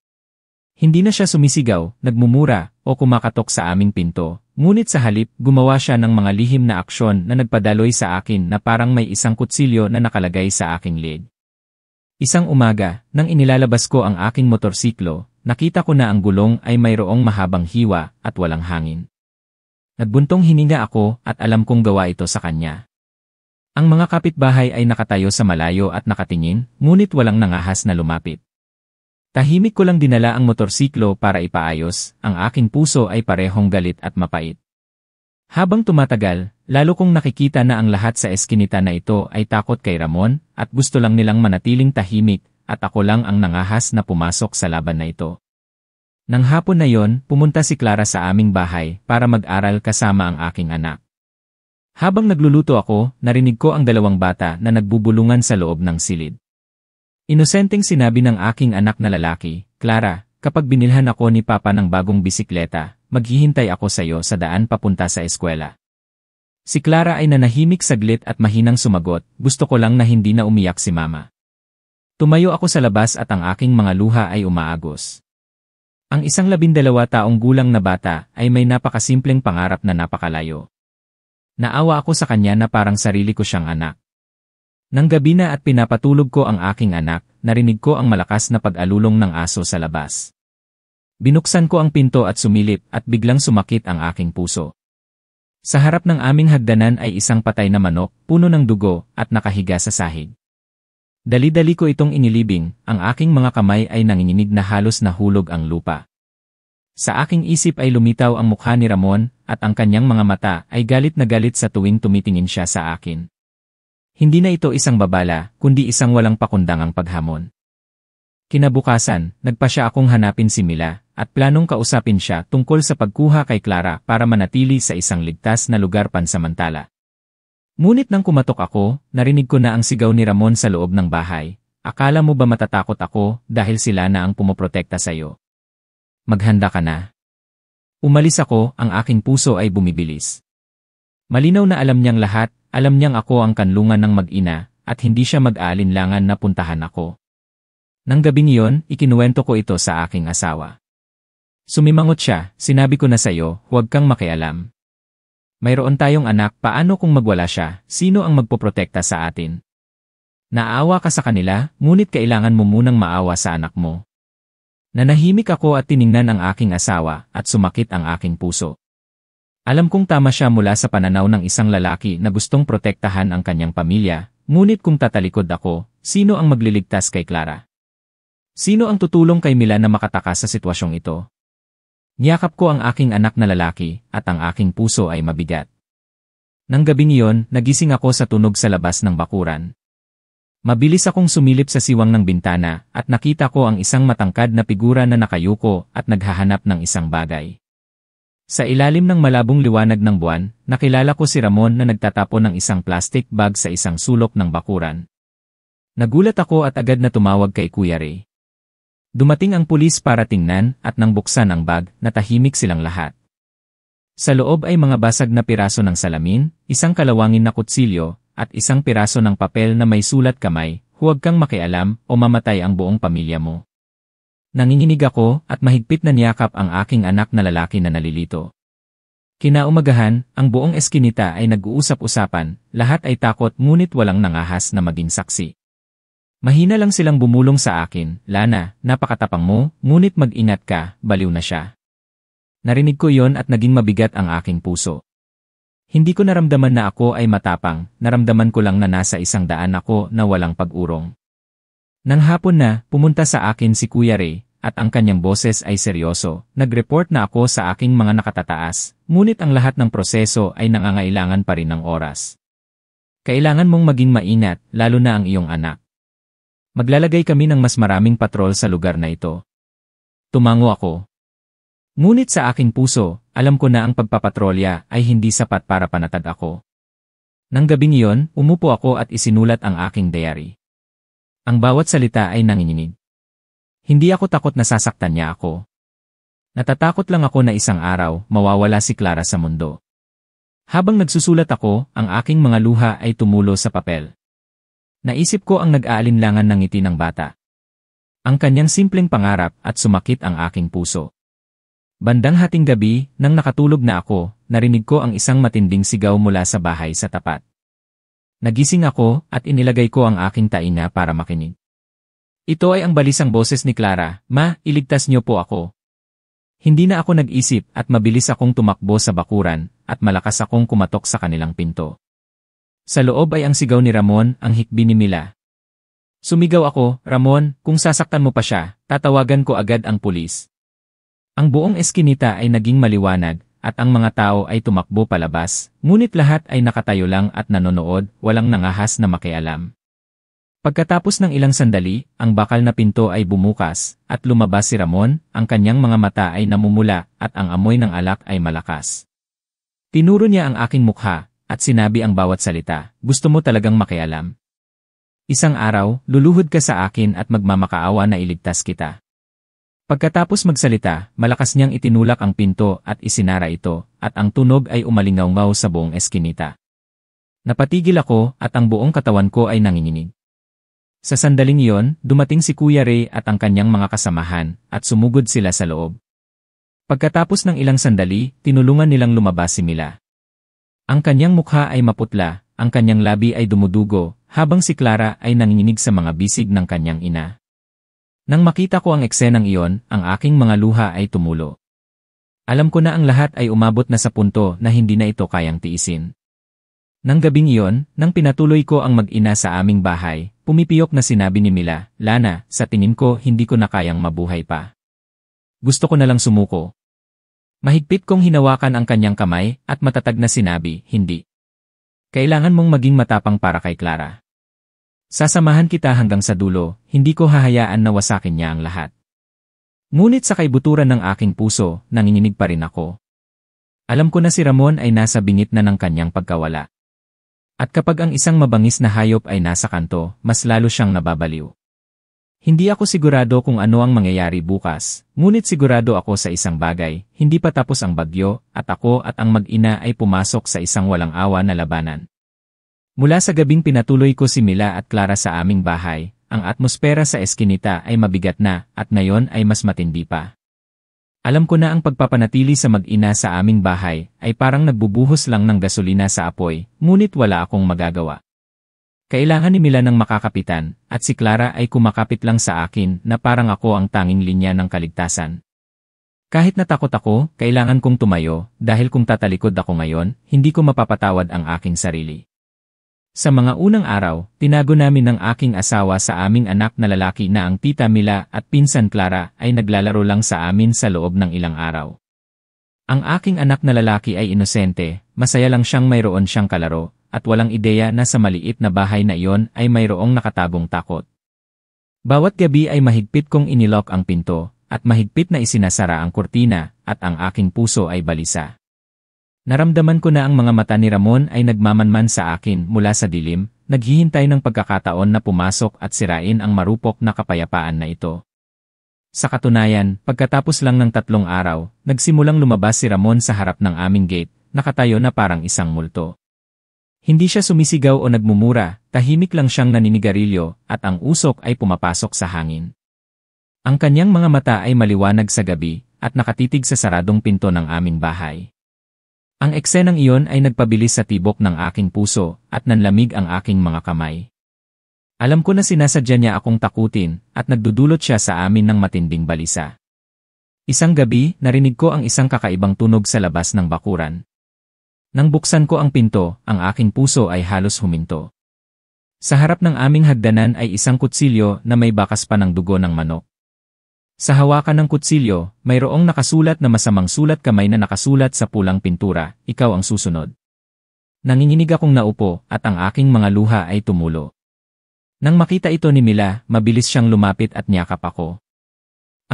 Hindi na siya sumisigaw, nagmumura, o kumakatok sa aming pinto, ngunit sa halip gumawa siya ng mga lihim na aksyon na nagpadaloy sa akin na parang may isang kutsilyo na nakalagay sa aking leeg. Isang umaga, nang inilalabas ko ang aking motorsiklo, nakita ko na ang gulong ay mayroong mahabang hiwa at walang hangin. Nagbuntong hininga ako at alam kong gawa ito sa kanya. Ang mga kapitbahay ay nakatayo sa malayo at nakatingin, ngunit walang nangahas na lumapit. Tahimik ko lang dinala ang motorsiklo para ipaayos, ang aking puso ay parehong galit at mapait. Habang tumatagal, lalo kong nakikita na ang lahat sa eskinita na ito ay takot kay Ramon at gusto lang nilang manatiling tahimik at ako lang ang nangahas na pumasok sa laban na ito. Nang hapon na yon, pumunta si Clara sa aming bahay para mag-aral kasama ang aking anak. Habang nagluluto ako, narinig ko ang dalawang bata na nagbubulungan sa loob ng silid. Inosenteng sinabi ng aking anak na lalaki, Clara, kapag binilhan ako ni Papa ng bagong bisikleta, maghihintay ako sa iyo sa daan papunta sa eskwela. Si Clara ay nanahimik saglit at mahinang sumagot, gusto ko lang na hindi na umiyak si Mama. Tumayo ako sa labas at ang aking mga luha ay umaagos. Ang isang 12 taong gulang na bata ay may napakasimpleng pangarap na napakalayo. Naawa ako sa kanya na parang sarili ko siyang anak. Nang gabi na at pinapatulog ko ang aking anak, narinig ko ang malakas na pag-alulong ng aso sa labas. Binuksan ko ang pinto at sumilip at biglang sumakit ang aking puso. Sa harap ng aming hagdanan ay isang patay na manok, puno ng dugo, at nakahiga sa sahig. Dali-dali ko itong inilibing, ang aking mga kamay ay nanginginig na halos nahulog ang lupa. Sa aking isip ay lumitaw ang mukha ni Ramon, at ang kanyang mga mata ay galit na galit sa tuwing tumitingin siya sa akin. Hindi na ito isang babala, kundi isang walang pakundangang paghamon. Kinabukasan, nagpa siya akong hanapin si Mila, at planong kausapin siya tungkol sa pagkuha kay Clara para manatili sa isang ligtas na lugar pansamantala. Ngunit nang kumatok ako, narinig ko na ang sigaw ni Ramon sa loob ng bahay. Akala mo ba matatakot ako dahil sila na ang pumoprotekta sa iyo? Maghanda ka na. Umalis ako, ang aking puso ay bumibilis. Malinaw na alam niyang lahat, alam niyang ako ang kanlungan ng mag-ina, at hindi siya mag-aalinlangan na puntahan ako. Nang gabing iyon, ikinuwento ko ito sa aking asawa. Sumimangot siya, sinabi ko na sa iyo, huwag kang makialam. Mayroon tayong anak, paano kung magwala siya, sino ang magpoprotekta sa atin? Naawa ka sa kanila, ngunit kailangan mo munang maawa sa anak mo. Nanahimik ako at tiningnan ang aking asawa at sumakit ang aking puso. Alam kong tama siya mula sa pananaw ng isang lalaki na gustong protektahan ang kanyang pamilya, ngunit kung tatalikod ako, sino ang magliligtas kay Clara? Sino ang tutulong kay Mila na makatakas sa sitwasyong ito? Niyakap ko ang aking anak na lalaki at ang aking puso ay mabigat. Nang gabing iyon, nagising ako sa tunog sa labas ng bakuran. Mabilis akong sumilip sa siwang ng bintana at nakita ko ang isang matangkad na figura na nakayuko at naghahanap ng isang bagay. Sa ilalim ng malabong liwanag ng buwan, nakilala ko si Ramon na nagtatapon ng isang plastic bag sa isang sulok ng bakuran. Nagulat ako at agad na tumawag kay Kuya Ray. Dumating ang pulis para tingnan at nang buksan ang bag, natahimik silang lahat. Sa loob ay mga basag na piraso ng salamin, isang kalawangin na kutsilyo, at isang piraso ng papel na may sulat kamay, huwag kang makialam o mamatay ang buong pamilya mo. Nanginginig ako at mahigpit na niyakap ang aking anak na lalaki na nalilito. Kinaumagahan, ang buong eskinita ay nag-uusap-usapan, lahat ay takot ngunit walang nangahas na maging saksi. Mahina lang silang bumulong sa akin, Lana, napakatapang mo, ngunit mag-ingat ka, baliw na siya. Narinig ko yon at naging mabigat ang aking puso. Hindi ko naramdaman na ako ay matapang, naramdaman ko lang na nasa 100 ako na walang pag-urong. Nang hapon na, pumunta sa akin si Kuya Ray, at ang kanyang boses ay seryoso, nag-report na ako sa aking mga nakatataas, ngunit ang lahat ng proseso ay nangangailangan pa rin ng oras. Kailangan mong maging maingat, lalo na ang iyong anak. Maglalagay kami ng mas maraming patrol sa lugar na ito. Tumango ako. Ngunit sa aking puso, alam ko na ang pagpapatrolya ay hindi sapat para panatag ako. Nang gabing iyon, umupo ako at isinulat ang aking diary. Ang bawat salita ay nanginginig. Hindi ako takot na sasaktan niya ako. Natatakot lang ako na isang araw, mawawala si Clara sa mundo. Habang nagsusulat ako, ang aking mga luha ay tumulo sa papel. Naisip ko ang nag-aalinlangan ng ngiti ng bata. Ang kanyang simpleng pangarap at sumakit ang aking puso. Bandang hating gabi, nang nakatulog na ako, narinig ko ang isang matinding sigaw mula sa bahay sa tapat. Nagising ako at inilagay ko ang aking tainga para makinig. Ito ay ang balisang boses ni Clara, Ma, iligtas niyo po ako. Hindi na ako nag-isip at mabilis akong tumakbo sa bakuran at malakas akong kumatok sa kanilang pinto. Sa loob ay ang sigaw ni Ramon, ang hikbi ni Mila. Sumigaw ako, Ramon, kung sasaktan mo pa siya, tatawagan ko agad ang pulis. Ang buong eskinita ay naging maliwanag, at ang mga tao ay tumakbo palabas, ngunit lahat ay nakatayo lang at nanonood, walang nangahas na makialam. Pagkatapos ng ilang sandali, ang bakal na pinto ay bumukas, at lumabas si Ramon, ang kanyang mga mata ay namumula, at ang amoy ng alak ay malakas. Tinuro niya ang aking mukha, at sinabi ang bawat salita, gusto mo talagang makialam. Isang araw, luluhod ka sa akin at magmamakaawa na iligtas kita. Pagkatapos magsalita, malakas niyang itinulak ang pinto at isinara ito, at ang tunog ay umalingaw-ngaw sa buong eskinita. Napatigil ako at ang buong katawan ko ay nanginginig. Sa sandaling iyon, dumating si Kuya Ray at ang kanyang mga kasamahan, at sumugod sila sa loob. Pagkatapos ng ilang sandali, tinulungan nilang lumabas si Mila. Ang kanyang mukha ay maputla, ang kanyang labi ay dumudugo, habang si Clara ay nanginginig sa mga bisig ng kanyang ina. Nang makita ko ang eksenang iyon, ang aking mga luha ay tumulo. Alam ko na ang lahat ay umabot na sa punto na hindi na ito kayang tiisin. Nang gabing iyon, nang pinatuloy ko ang mag-ina sa aming bahay, pumipiyok na sinabi ni Mila, "Lana, sa tingin ko hindi ko na kayang mabuhay pa. Gusto ko na lang sumuko." Mahigpit kong hinawakan ang kanyang kamay at matatag na sinabi, "Hindi. Kailangan mong maging matapang para kay Clara. Sasamahan kita hanggang sa dulo, hindi ko hahayaan na wasakin niya ang lahat." Ngunit sa kaibuturan ng aking puso, nanginginig pa rin ako. Alam ko na si Ramon ay nasa bingit na ng kanyang pagkawala. At kapag ang isang mabangis na hayop ay nasa kanto, mas lalo siyang nababaliw. Hindi ako sigurado kung ano ang mangyayari bukas, ngunit sigurado ako sa isang bagay, hindi pa tapos ang bagyo, at ako at ang mag-ina ay pumasok sa isang walang awa na labanan. Mula sa gabing pinatuloy ko si Mila at Clara sa aming bahay, ang atmosfera sa eskinita ay mabigat na, at ngayon ay mas matindi pa. Alam ko na ang pagpapanatili sa mag-ina sa aming bahay ay parang nagbubuhos lang ng gasolina sa apoy, ngunit wala akong magagawa. Kailangan ni Mila ng makakapitan, at si Clara ay kumakapit lang sa akin na parang ako ang tanging linya ng kaligtasan. Kahit natakot ako, kailangan kong tumayo, dahil kung tatalikod ako ngayon, hindi ko mapapatawad ang aking sarili. Sa mga unang araw, tinago namin ng aking asawa sa aming anak na lalaki na ang tita Mila at pinsan Clara ay naglalaro lang sa amin sa loob ng ilang araw. Ang aking anak na lalaki ay inosente, masaya lang siyang mayroon siyang kalaro, at walang ideya na sa maliit na bahay na iyon ay mayroong nakatabong takot. Bawat gabi ay mahigpit kong inilok ang pinto, at mahigpit na isinasara ang kurtina, at ang aking puso ay balisa. Naramdaman ko na ang mga mata ni Ramon ay nagmamanman sa akin mula sa dilim, naghihintay ng pagkakataon na pumasok at sirain ang marupok na kapayapaan na ito. Sa katunayan, pagkatapos lang ng 3 araw, nagsimulang lumabas si Ramon sa harap ng aming gate, nakatayo na parang isang multo. Hindi siya sumisigaw o nagmumura, tahimik lang siyang naninigarilyo, at ang usok ay pumapasok sa hangin. Ang kanyang mga mata ay maliwanag sa gabi, at nakatitig sa saradong pinto ng aming bahay. Ang eksenang iyon ay nagpabilis sa tibok ng aking puso, at nanlamig ang aking mga kamay. Alam ko na sinasadya niya akong takutin, at nagdudulot siya sa amin ng matinding balisa. Isang gabi, narinig ko ang isang kakaibang tunog sa labas ng bakuran. Nang buksan ko ang pinto, ang aking puso ay halos huminto. Sa harap ng aming hagdanan ay isang kutsilyo na may bakas pa ng dugo ng manok. Sa hawakan ng kutsilyo, mayroong nakasulat na masamang sulat kamay na nakasulat sa pulang pintura, "Ikaw ang susunod." Nanginginig akong naupo at ang aking mga luha ay tumulo. Nang makita ito ni Mila, mabilis siyang lumapit at niyakap ako.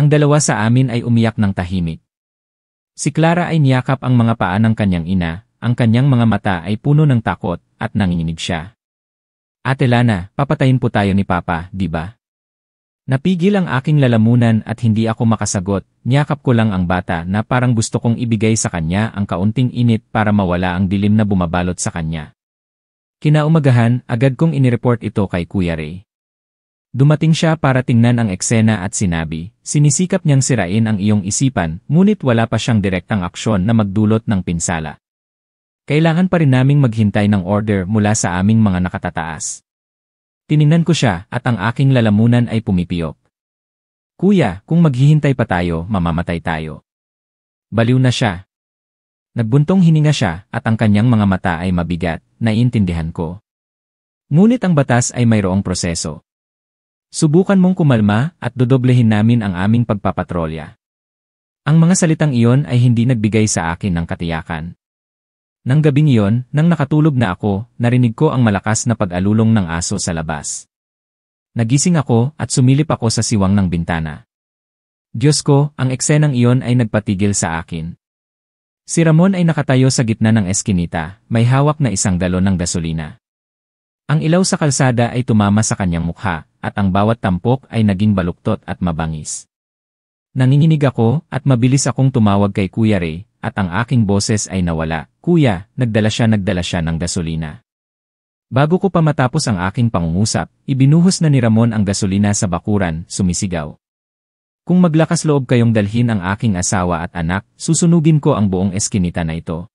Ang dalawa sa amin ay umiyak ng tahimik. Si Clara ay niyakap ang mga paa ng kanyang ina, ang kanyang mga mata ay puno ng takot at nanginginig siya. "Ate Lana, papatayin po tayo ni Papa, di ba?" Napigil ang aking lalamunan at hindi ako makasagot, niyakap ko lang ang bata na parang gusto kong ibigay sa kanya ang kaunting init para mawala ang dilim na bumabalot sa kanya. Kinaumagahan, agad kong inireport ito kay Kuya Ray. Dumating siya para tingnan ang eksena at sinabi, "Sinisikap niyang sirain ang iyong isipan, ngunit wala pa siyang direktang aksyon na magdulot ng pinsala. Kailangan pa rin naming maghintay ng order mula sa aming mga nakatataas." Tiningnan ko siya at ang aking lalamunan ay pumipiyok. "Kuya, kung maghihintay pa tayo, mamamatay tayo." Baliw na siya. Nagbuntong hininga siya at ang kanyang mga mata ay mabigat, naiintindihan ko. Ngunit ang batas ay mayroong proseso. Subukan mong kumalma at dodoblehin namin ang aming pagpapatrolya. Ang mga salitang iyon ay hindi nagbigay sa akin ng katiyakan. Nang gabing iyon, nang nakatulog na ako, narinig ko ang malakas na pag-alulong ng aso sa labas. Nagising ako at sumilip ako sa siwang ng bintana. Diyos ko, ang eksenang iyon ay nagpatigil sa akin. Si Ramon ay nakatayo sa gitna ng eskinita, may hawak na isang galon ng gasolina. Ang ilaw sa kalsada ay tumama sa kanyang mukha, at ang bawat tampok ay naging baluktot at mabangis. Nanginginig ako at mabilis akong tumawag kay Kuya Ray at ang aking boses ay nawala. Kuya, nagdala siya ng gasolina. Bago ko pa matapos ang aking pangungusap, ibinuhos na ni Ramon ang gasolina sa bakuran, sumisigaw. Kung maglakas loob kayong dalhin ang aking asawa at anak, susunugin ko ang buong eskinita na ito.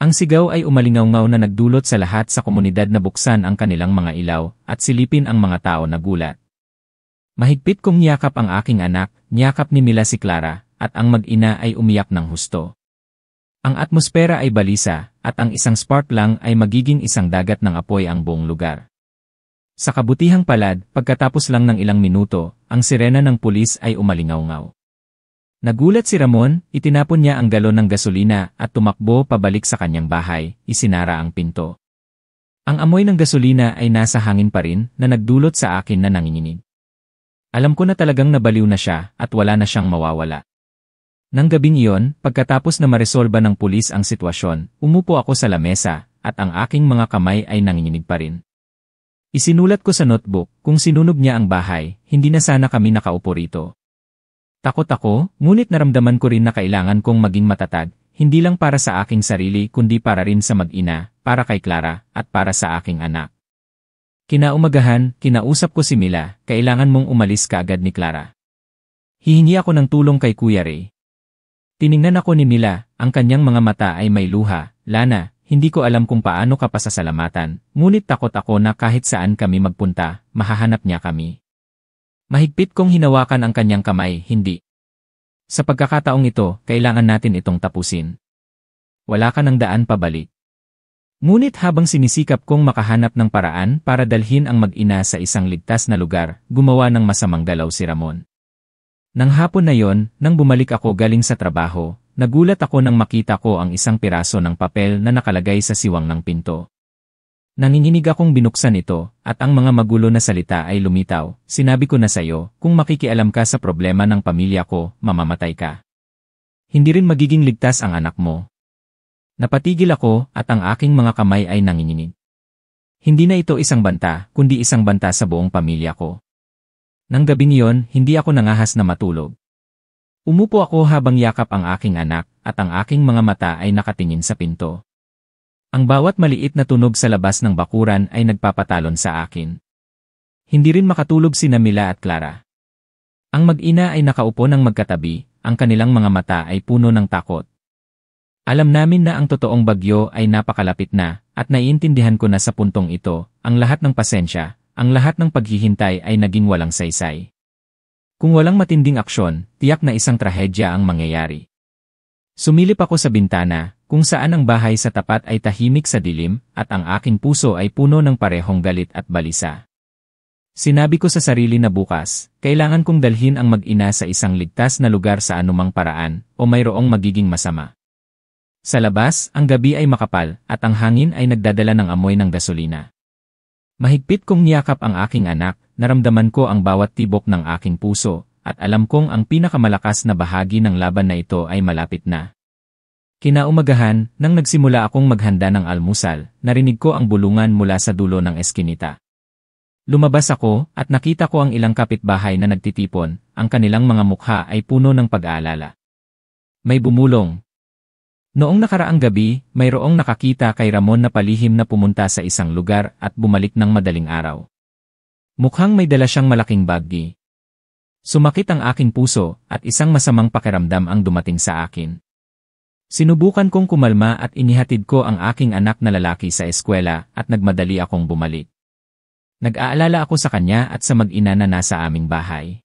Ang sigaw ay umalingaw-ngaw na nagdulot sa lahat sa komunidad na buksan ang kanilang mga ilaw at silipin ang mga tao na gulat. Mahigpit kong niyakap ang aking anak, niyakap ni Mila si Clara, at ang mag-ina ay umiyak ng husto. Ang atmosfera ay balisa, at ang isang spark lang ay magiging isang dagat ng apoy ang buong lugar. Sa kabutihang palad, pagkatapos lang ng ilang minuto, ang sirena ng pulis ay umalingaw-ngaw. Nagulat si Ramon, itinapon niya ang galon ng gasolina at tumakbo pabalik sa kanyang bahay, isinara ang pinto. Ang amoy ng gasolina ay nasa hangin pa rin na nagdulot sa akin na nanginginig. Alam ko na talagang nabaliw na siya at wala na siyang mawawala. Nang gabing iyon, pagkatapos na maresolba ng pulis ang sitwasyon, umupo ako sa lamesa, at ang aking mga kamay ay nanginginig pa rin. Isinulat ko sa notebook, kung sinunog niya ang bahay, hindi na sana kami nakaupo rito. Takot ako, ngunit naramdaman ko rin na kailangan kong maging matatag, hindi lang para sa aking sarili kundi para rin sa mag-ina, para kay Clara, at para sa aking anak. Kinaumagahan, kinausap ko si Mila, kailangan mong umalis kaagad ni Clara. Hihingi ako ng tulong kay Kuya Ray. Tiningnan ako ni Mila, ang kanyang mga mata ay may luha. Lana, hindi ko alam kung paano ka pasasalamatan, ngunit takot ako na kahit saan kami magpunta, mahahanap niya kami. Mahigpit kong hinawakan ang kanyang kamay, hindi. Sa pagkakataong ito, kailangan natin itong tapusin. Wala ka ng daan pabalik. Ngunit habang sinisikap kong makahanap ng paraan para dalhin ang mag-ina sa isang ligtas na lugar, gumawa ng masamang galaw si Ramon. Nang hapon na yon, nang bumalik ako galing sa trabaho, nagulat ako nang makita ko ang isang piraso ng papel na nakalagay sa siwang ng pinto. Nanginginig akong binuksan ito, at ang mga magulo na salita ay lumitaw. Sinabi ko na sayo, kung makikialam ka sa problema ng pamilya ko, mamamatay ka. Hindi rin magiging ligtas ang anak mo. Napatigil ako, at ang aking mga kamay ay nanginginig. Hindi na ito isang banta, kundi isang banta sa buong pamilya ko. Nang gabing iyon, hindi ako nangahas na matulog. Umupo ako habang yakap ang aking anak, at ang aking mga mata ay nakatingin sa pinto. Ang bawat maliit na tunog sa labas ng bakuran ay nagpapatalon sa akin. Hindi rin makatulog sina Mila at Clara. Ang mag-ina ay nakaupo ng magkatabi, ang kanilang mga mata ay puno ng takot. Alam namin na ang totoong bagyo ay napakalapit na, at naiintindihan ko na sa puntong ito, ang lahat ng pasensya, ang lahat ng paghihintay ay naging walang saysay. Kung walang matinding aksyon, tiyak na isang trahedya ang mangyayari. Sumilip ako sa bintana, kung saan ang bahay sa tapat ay tahimik sa dilim, at ang aking puso ay puno ng parehong galit at balisa. Sinabi ko sa sarili na bukas, kailangan kong dalhin ang mag-ina sa isang ligtas na lugar sa anumang paraan, o mayroong magiging masama. Sa labas, ang gabi ay makapal, at ang hangin ay nagdadala ng amoy ng gasolina. Mahigpit kong niyakap ang aking anak, naramdaman ko ang bawat tibok ng aking puso, at alam kong ang pinakamalakas na bahagi ng laban na ito ay malapit na. Kinaumagahan, nang nagsimula akong maghanda ng almusal, narinig ko ang bulungan mula sa dulo ng eskinita. Lumabas ako, at nakita ko ang ilang kapitbahay na nagtitipon, ang kanilang mga mukha ay puno ng pag-aalala. May bumulong. Noong nakaraang gabi, mayroong nakakita kay Ramon na palihim na pumunta sa isang lugar at bumalik ng madaling araw. Mukhang may dala siyang malaking baggi. Sumakit ang aking puso at isang masamang pakiramdam ang dumating sa akin. Sinubukan kong kumalma at inihatid ko ang aking anak na lalaki sa eskwela at nagmadali akong bumalik. Nag-aalala ako sa kanya at sa mag-ina na nasa aming bahay.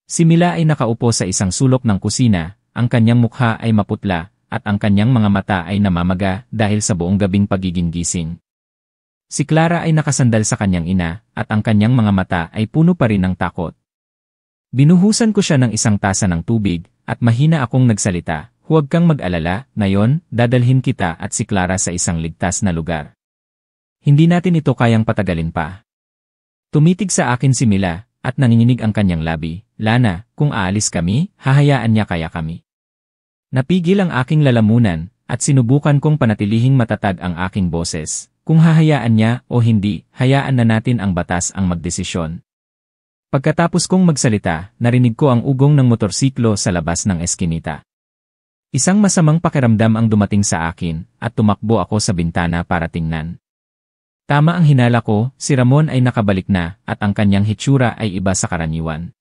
Si Mila ay nakaupo sa isang sulok ng kusina, ang kanyang mukha ay maputla, at ang kanyang mga mata ay namamaga dahil sa buong gabing pagiging gising. Si Clara ay nakasandal sa kanyang ina, at ang kanyang mga mata ay puno pa rin ng takot. Binuhusan ko siya ng isang tasa ng tubig, at mahina akong nagsalita, "Huwag kang mag-alala, ngayon, dadalhin kita at si Clara sa isang ligtas na lugar. Hindi natin ito kayang patagalin pa." Tumitig sa akin si Mila, at nanginginig ang kanyang labi, "Lana, kung aalis kami, hahayaan niya kaya kami." Napigil ang aking lalamunan, at sinubukan kong panatilihing matatag ang aking boses. Kung hahayaan niya o hindi, hayaan na natin ang batas ang magdesisyon. Pagkatapos kong magsalita, narinig ko ang ugong ng motorsiklo sa labas ng eskinita. Isang masamang pakiramdam ang dumating sa akin, at tumakbo ako sa bintana para tingnan. Tama ang hinala ko, si Ramon ay nakabalik na, at ang kanyang hitsura ay iba sa karaniwan.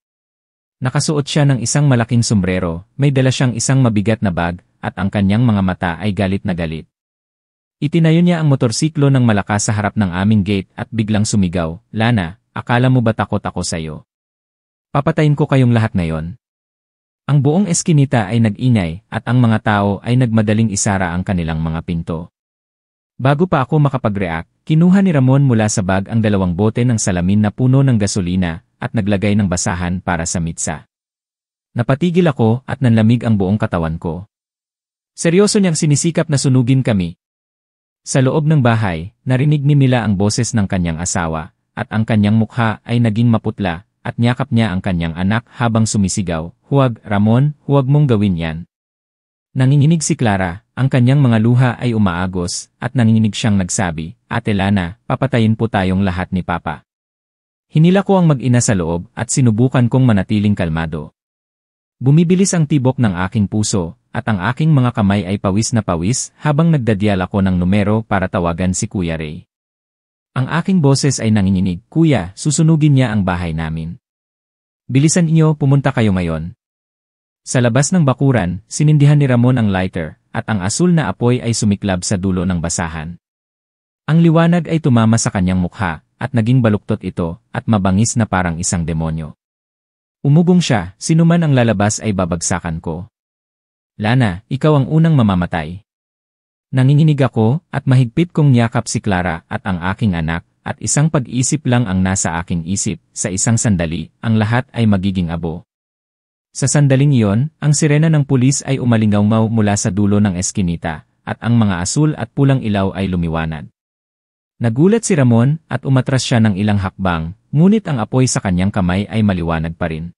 Nakasuot siya ng isang malaking sombrero, may dala siyang isang mabigat na bag, at ang kanyang mga mata ay galit na galit. Itinayo niya ang motorsiklo ng malakas sa harap ng aming gate at biglang sumigaw, "Lana, akala mo ba takot ako sa'yo? Papatayin ko kayong lahat ngayon." Ang buong eskinita ay nag-ingay at ang mga tao ay nagmadaling isara ang kanilang mga pinto. Bago pa ako makapag-react, kinuha ni Ramon mula sa bag ang 2 bote ng salamin na puno ng gasolina at naglagay ng basahan para sa mitsa. Napatigil ako at nanlamig ang buong katawan ko. Seryoso niyang sinisikap na sunugin kami. Sa loob ng bahay, narinig ni Mila ang boses ng kanyang asawa, at ang kanyang mukha ay naging maputla, at niyakap niya ang kanyang anak habang sumisigaw, "Huwag, Ramon, huwag mong gawin yan." Nanginginig si Clara, ang kanyang mga luha ay umaagos, at nanginginig siyang nagsabi, "Ate Lana, papatayin po tayong lahat ni Papa." Hinila ko ang mag-ina sa loob at sinubukan kong manatiling kalmado. Bumibilis ang tibok ng aking puso, at ang aking mga kamay ay pawis na pawis habang nagdadial ako ng numero para tawagan si Kuya Ray. Ang aking boses ay nanginginig, "Kuya, susunugin niya ang bahay namin. Bilisan niyo, pumunta kayo ngayon." Sa labas ng bakuran, sinindihan ni Ramon ang lighter, at ang asul na apoy ay sumiklab sa dulo ng basahan. Ang liwanag ay tumama sa kanyang mukha, at naging baluktot ito, at mabangis na parang isang demonyo. Umugong siya, "Sinuman ang lalabas ay babagsakan ko. Lana, ikaw ang unang mamamatay." Nanginginig ako, at mahigpit kong niyakap si Clara at ang aking anak, at isang pag-isip lang ang nasa aking isip, sa isang sandali, ang lahat ay magiging abo. Sa sandaling iyon, ang sirena ng pulis ay umalingaw mula sa dulo ng eskinita, at ang mga asul at pulang ilaw ay lumiwanag. Nagulat si Ramon, at umatras siya ng ilang hakbang, ngunit ang apoy sa kanyang kamay ay maliwanag pa rin.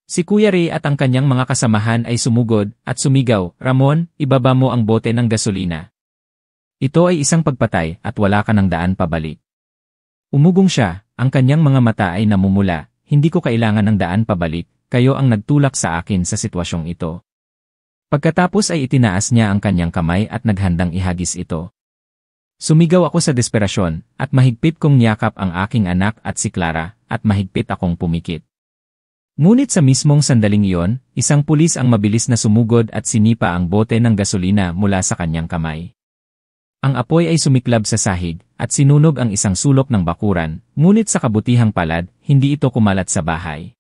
Si Kuya Ray at ang kanyang mga kasamahan ay sumugod at sumigaw, "Ramon, ibaba mo ang bote ng gasolina. Ito ay isang pagpatay at wala ka ng daan pabalik." Umugong siya, ang kanyang mga mata ay namumula, "Hindi ko kailangan ng daan pabalik, kayo ang nagtulak sa akin sa sitwasyong ito." Pagkatapos ay itinaas niya ang kanyang kamay at naghandang ihagis ito. Sumigaw ako sa desperasyon, at mahigpit kong niyakap ang aking anak at si Clara, at mahigpit akong pumikit. Ngunit sa mismong sandaling iyon, isang pulis ang mabilis na sumugod at sinipa ang bote ng gasolina mula sa kanyang kamay. Ang apoy ay sumiklab sa sahig, at sinunog ang isang sulok ng bakuran, ngunit sa kabutihang palad, hindi ito kumalat sa bahay.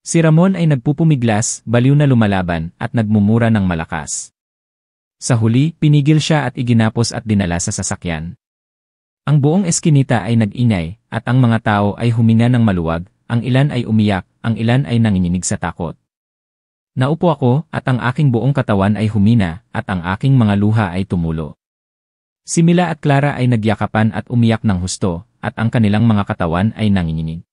Si Ramon ay nagpupumiglas, baliw na lumalaban, at nagmumura ng malakas. Sa huli, pinigil siya at iginapos at dinala sa sasakyan. Ang buong eskinita ay nag-ingay, at ang mga tao ay huminga ng maluwag, ang ilan ay umiyak, ang ilan ay nanginginig sa takot. Naupo ako, at ang aking buong katawan ay humina, at ang aking mga luha ay tumulo. Si Mila at Clara ay nagyakapan at umiyak ng husto, at ang kanilang mga katawan ay nanginginig.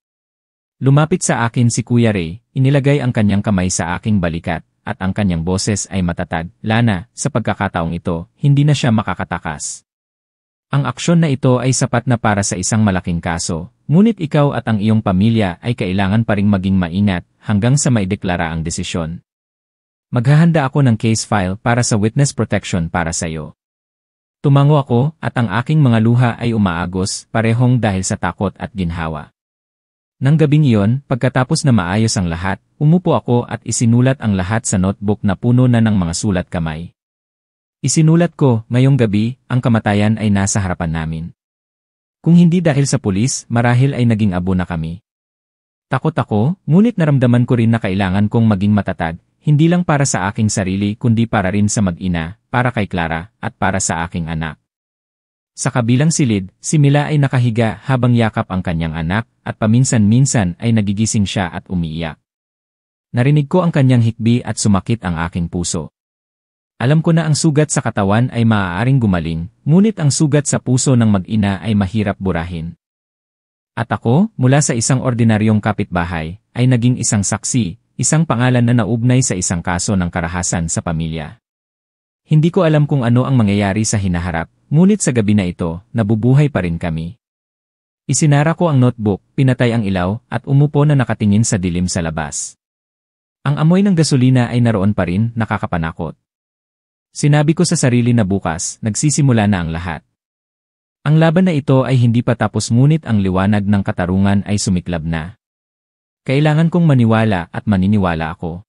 Lumapit sa akin si Kuya Ray, inilagay ang kanyang kamay sa aking balikat, at ang kanyang boses ay matatag, "Lana, sa pagkakataong ito, hindi na siya makakatakas. Ang aksyon na ito ay sapat na para sa isang malaking kaso, ngunit ikaw at ang iyong pamilya ay kailangan pa ring maging maingat hanggang sa maideklara ang desisyon. Maghahanda ako ng case file para sa witness protection para sa iyo." Tumango ako, at ang aking mga luha ay umaagos, parehong dahil sa takot at ginhawa. Nang gabing iyon, pagkatapos na maayos ang lahat, umupo ako at isinulat ang lahat sa notebook na puno na ng mga sulat kamay. Isinulat ko, "Ngayong gabi, ang kamatayan ay nasa harapan namin. Kung hindi dahil sa pulis, marahil ay naging abo na kami." Takot ako, ngunit naramdaman ko rin na kailangan kong maging matatag, hindi lang para sa aking sarili kundi para rin sa mag-ina, para kay Clara, at para sa aking anak. Sa kabilang silid, si Mila ay nakahiga habang yakap ang kanyang anak, at paminsan-minsan ay nagigising siya at umiiyak. Narinig ko ang kanyang hikbi at sumakit ang aking puso. Alam ko na ang sugat sa katawan ay maaaring gumaling, ngunit ang sugat sa puso ng mag-ina ay mahirap burahin. At ako, mula sa isang ordinaryong kapitbahay, ay naging isang saksi, isang pangalan na naugnay sa isang kaso ng karahasan sa pamilya. Hindi ko alam kung ano ang mangyayari sa hinaharap, ngunit sa gabi na ito, nabubuhay pa rin kami. Isinara ko ang notebook, pinatay ang ilaw, at umupo na nakatingin sa dilim sa labas. Ang amoy ng gasolina ay naroon pa rin, nakakapanakot. Sinabi ko sa sarili na bukas, nagsisimula na ang lahat. Ang laban na ito ay hindi pa tapos ngunit ang liwanag ng katarungan ay sumiklab na. Kailangan kong maniwala at maniniwala ako.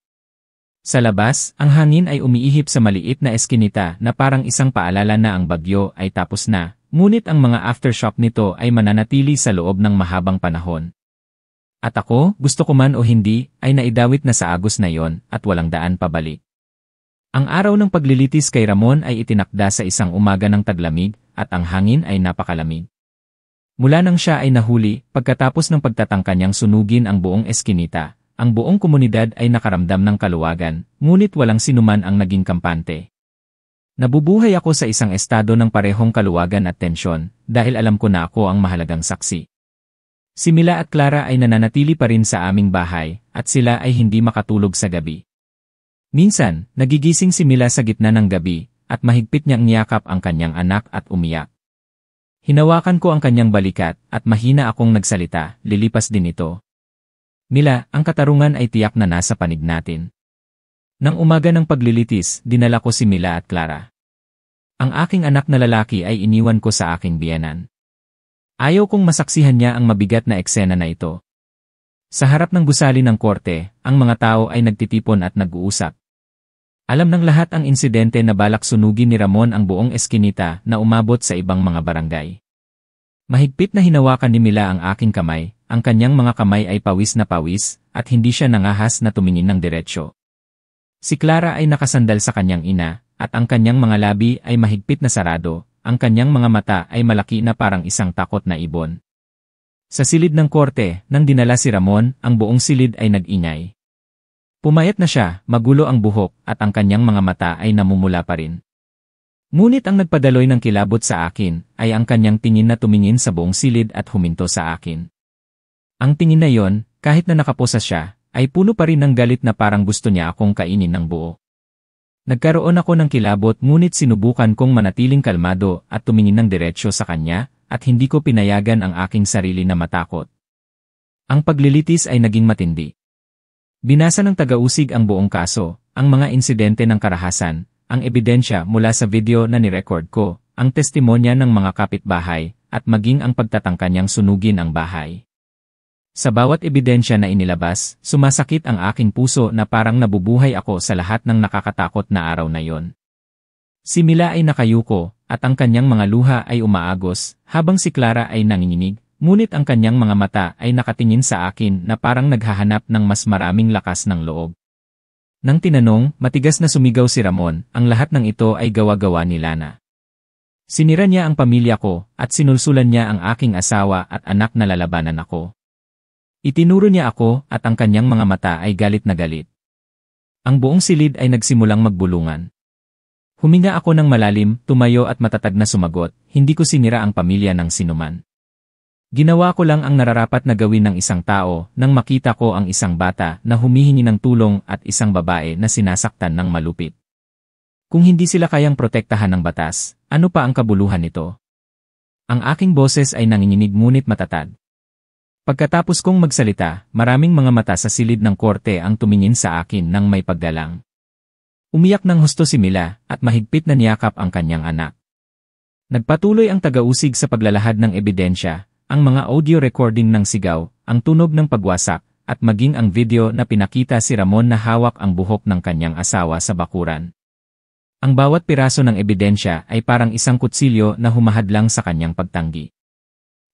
Sa labas, ang hangin ay umiihip sa maliit na eskinita na parang isang paalala na ang bagyo ay tapos na. Ngunit ang mga aftershock nito ay mananatili sa loob ng mahabang panahon. At ako, gusto ko man o hindi, ay naidawit na sa agos na yon at walang daan pabalik. Ang araw ng paglilitis kay Ramon ay itinakda sa isang umaga ng taglamig at ang hangin ay napakalamig. Mula nang siya ay nahuli, pagkatapos ng pagtatangka niyang sunugin ang buong eskinita, ang buong komunidad ay nakaramdam ng kaluwagan, ngunit walang sinuman ang naging kampante. Nabubuhay ako sa isang estado ng parehong kaluwagan at tensyon, dahil alam ko na ako ang mahalagang saksi. Si Mila at Clara ay nananatili pa rin sa aming bahay, at sila ay hindi makatulog sa gabi. Minsan, nagigising si Mila sa gitna ng gabi, at mahigpit niyang niyakap ang kanyang anak at umiyak. Hinawakan ko ang kanyang balikat, at mahina akong nagsalita, lilipas din ito. Mila, ang katarungan ay tiyak na nasa panig natin. Nang umaga ng paglilitis, dinala ko si Mila at Clara. Ang aking anak na lalaki ay iniwan ko sa aking biyenan. Ayaw kong masaksihan niya ang mabigat na eksena na ito. Sa harap ng gusali ng korte, ang mga tao ay nagtitipon at nag-uusap. Alam ng lahat ang insidente na balak sunugin ni Ramon ang buong eskinita na umabot sa ibang mga barangay. Mahigpit na hinawakan ni Mila ang aking kamay, ang kanyang mga kamay ay pawis na pawis, at hindi siya nangahas na tumingin ng diretsyo. Si Clara ay nakasandal sa kanyang ina, at ang kanyang mga labi ay mahigpit na sarado, ang kanyang mga mata ay malaki na parang isang takot na ibon. Sa silid ng korte, nang dinala si Ramon, ang buong silid ay nag-ingay. Pumayat na siya, magulo ang buhok, at ang kanyang mga mata ay namumula pa rin. Ngunit ang nagpadaloy ng kilabot sa akin, ay ang kanyang tingin na tumingin sa buong silid at huminto sa akin. Ang tingin na yon, kahit na nakaposa siya, ay puno pa rin ng galit na parang gusto niya akong kainin ng buo. Nagkaroon ako ng kilabot ngunit sinubukan kong manatiling kalmado at tumingin ng diretsyo sa kanya, at hindi ko pinayagan ang aking sarili na matakot. Ang paglilitis ay naging matindi. Binasa ng taga-usig ang buong kaso, ang mga insidente ng karahasan, ang ebidensya mula sa video na nirecord ko, ang testimonya ng mga kapitbahay, at maging ang pagtatangka niyang sunugin ang bahay. Sa bawat ebidensya na inilabas, sumasakit ang aking puso na parang nabubuhay ako sa lahat ng nakakatakot na araw na yon. Si Mila ay nakayuko, at ang kanyang mga luha ay umaagos, habang si Clara ay nanginginig, ngunit ang kanyang mga mata ay nakatingin sa akin na parang naghahanap ng mas maraming lakas ng loob. Nang tinanong, matigas na sumigaw si Ramon, ang lahat ng ito ay gawa-gawa ni Lana. Sinira niya ang pamilya ko, at sinulsulan niya ang aking asawa at anak na lalabanan ako. Itinuro niya ako, at ang kanyang mga mata ay galit na galit. Ang buong silid ay nagsimulang magbulungan. Huminga ako ng malalim, tumayo at matatag na sumagot, hindi ko sinira ang pamilya ng sinuman. Ginawa ko lang ang nararapat na gawin ng isang tao nang makita ko ang isang bata na humihingi ng tulong at isang babae na sinasaktan ng malupit. Kung hindi sila kayang protektahan ng batas, ano pa ang kabuluhan nito? Ang aking boses ay nanginginig ngunit matatag. Pagkatapos kong magsalita, maraming mga mata sa silid ng korte ang tumingin sa akin ng may paggalang. Umiyak ng husto si Mila, at mahigpit na niyakap ang kanyang anak. Nagpatuloy ang taga-usig sa paglalahad ng ebidensya, ang mga audio recording ng sigaw, ang tunog ng pagwasak, at maging ang video na pinakita si Ramon na hawak ang buhok ng kanyang asawa sa bakuran. Ang bawat piraso ng ebidensya ay parang isang kutsilyo na humahadlang sa kanyang pagtanggi.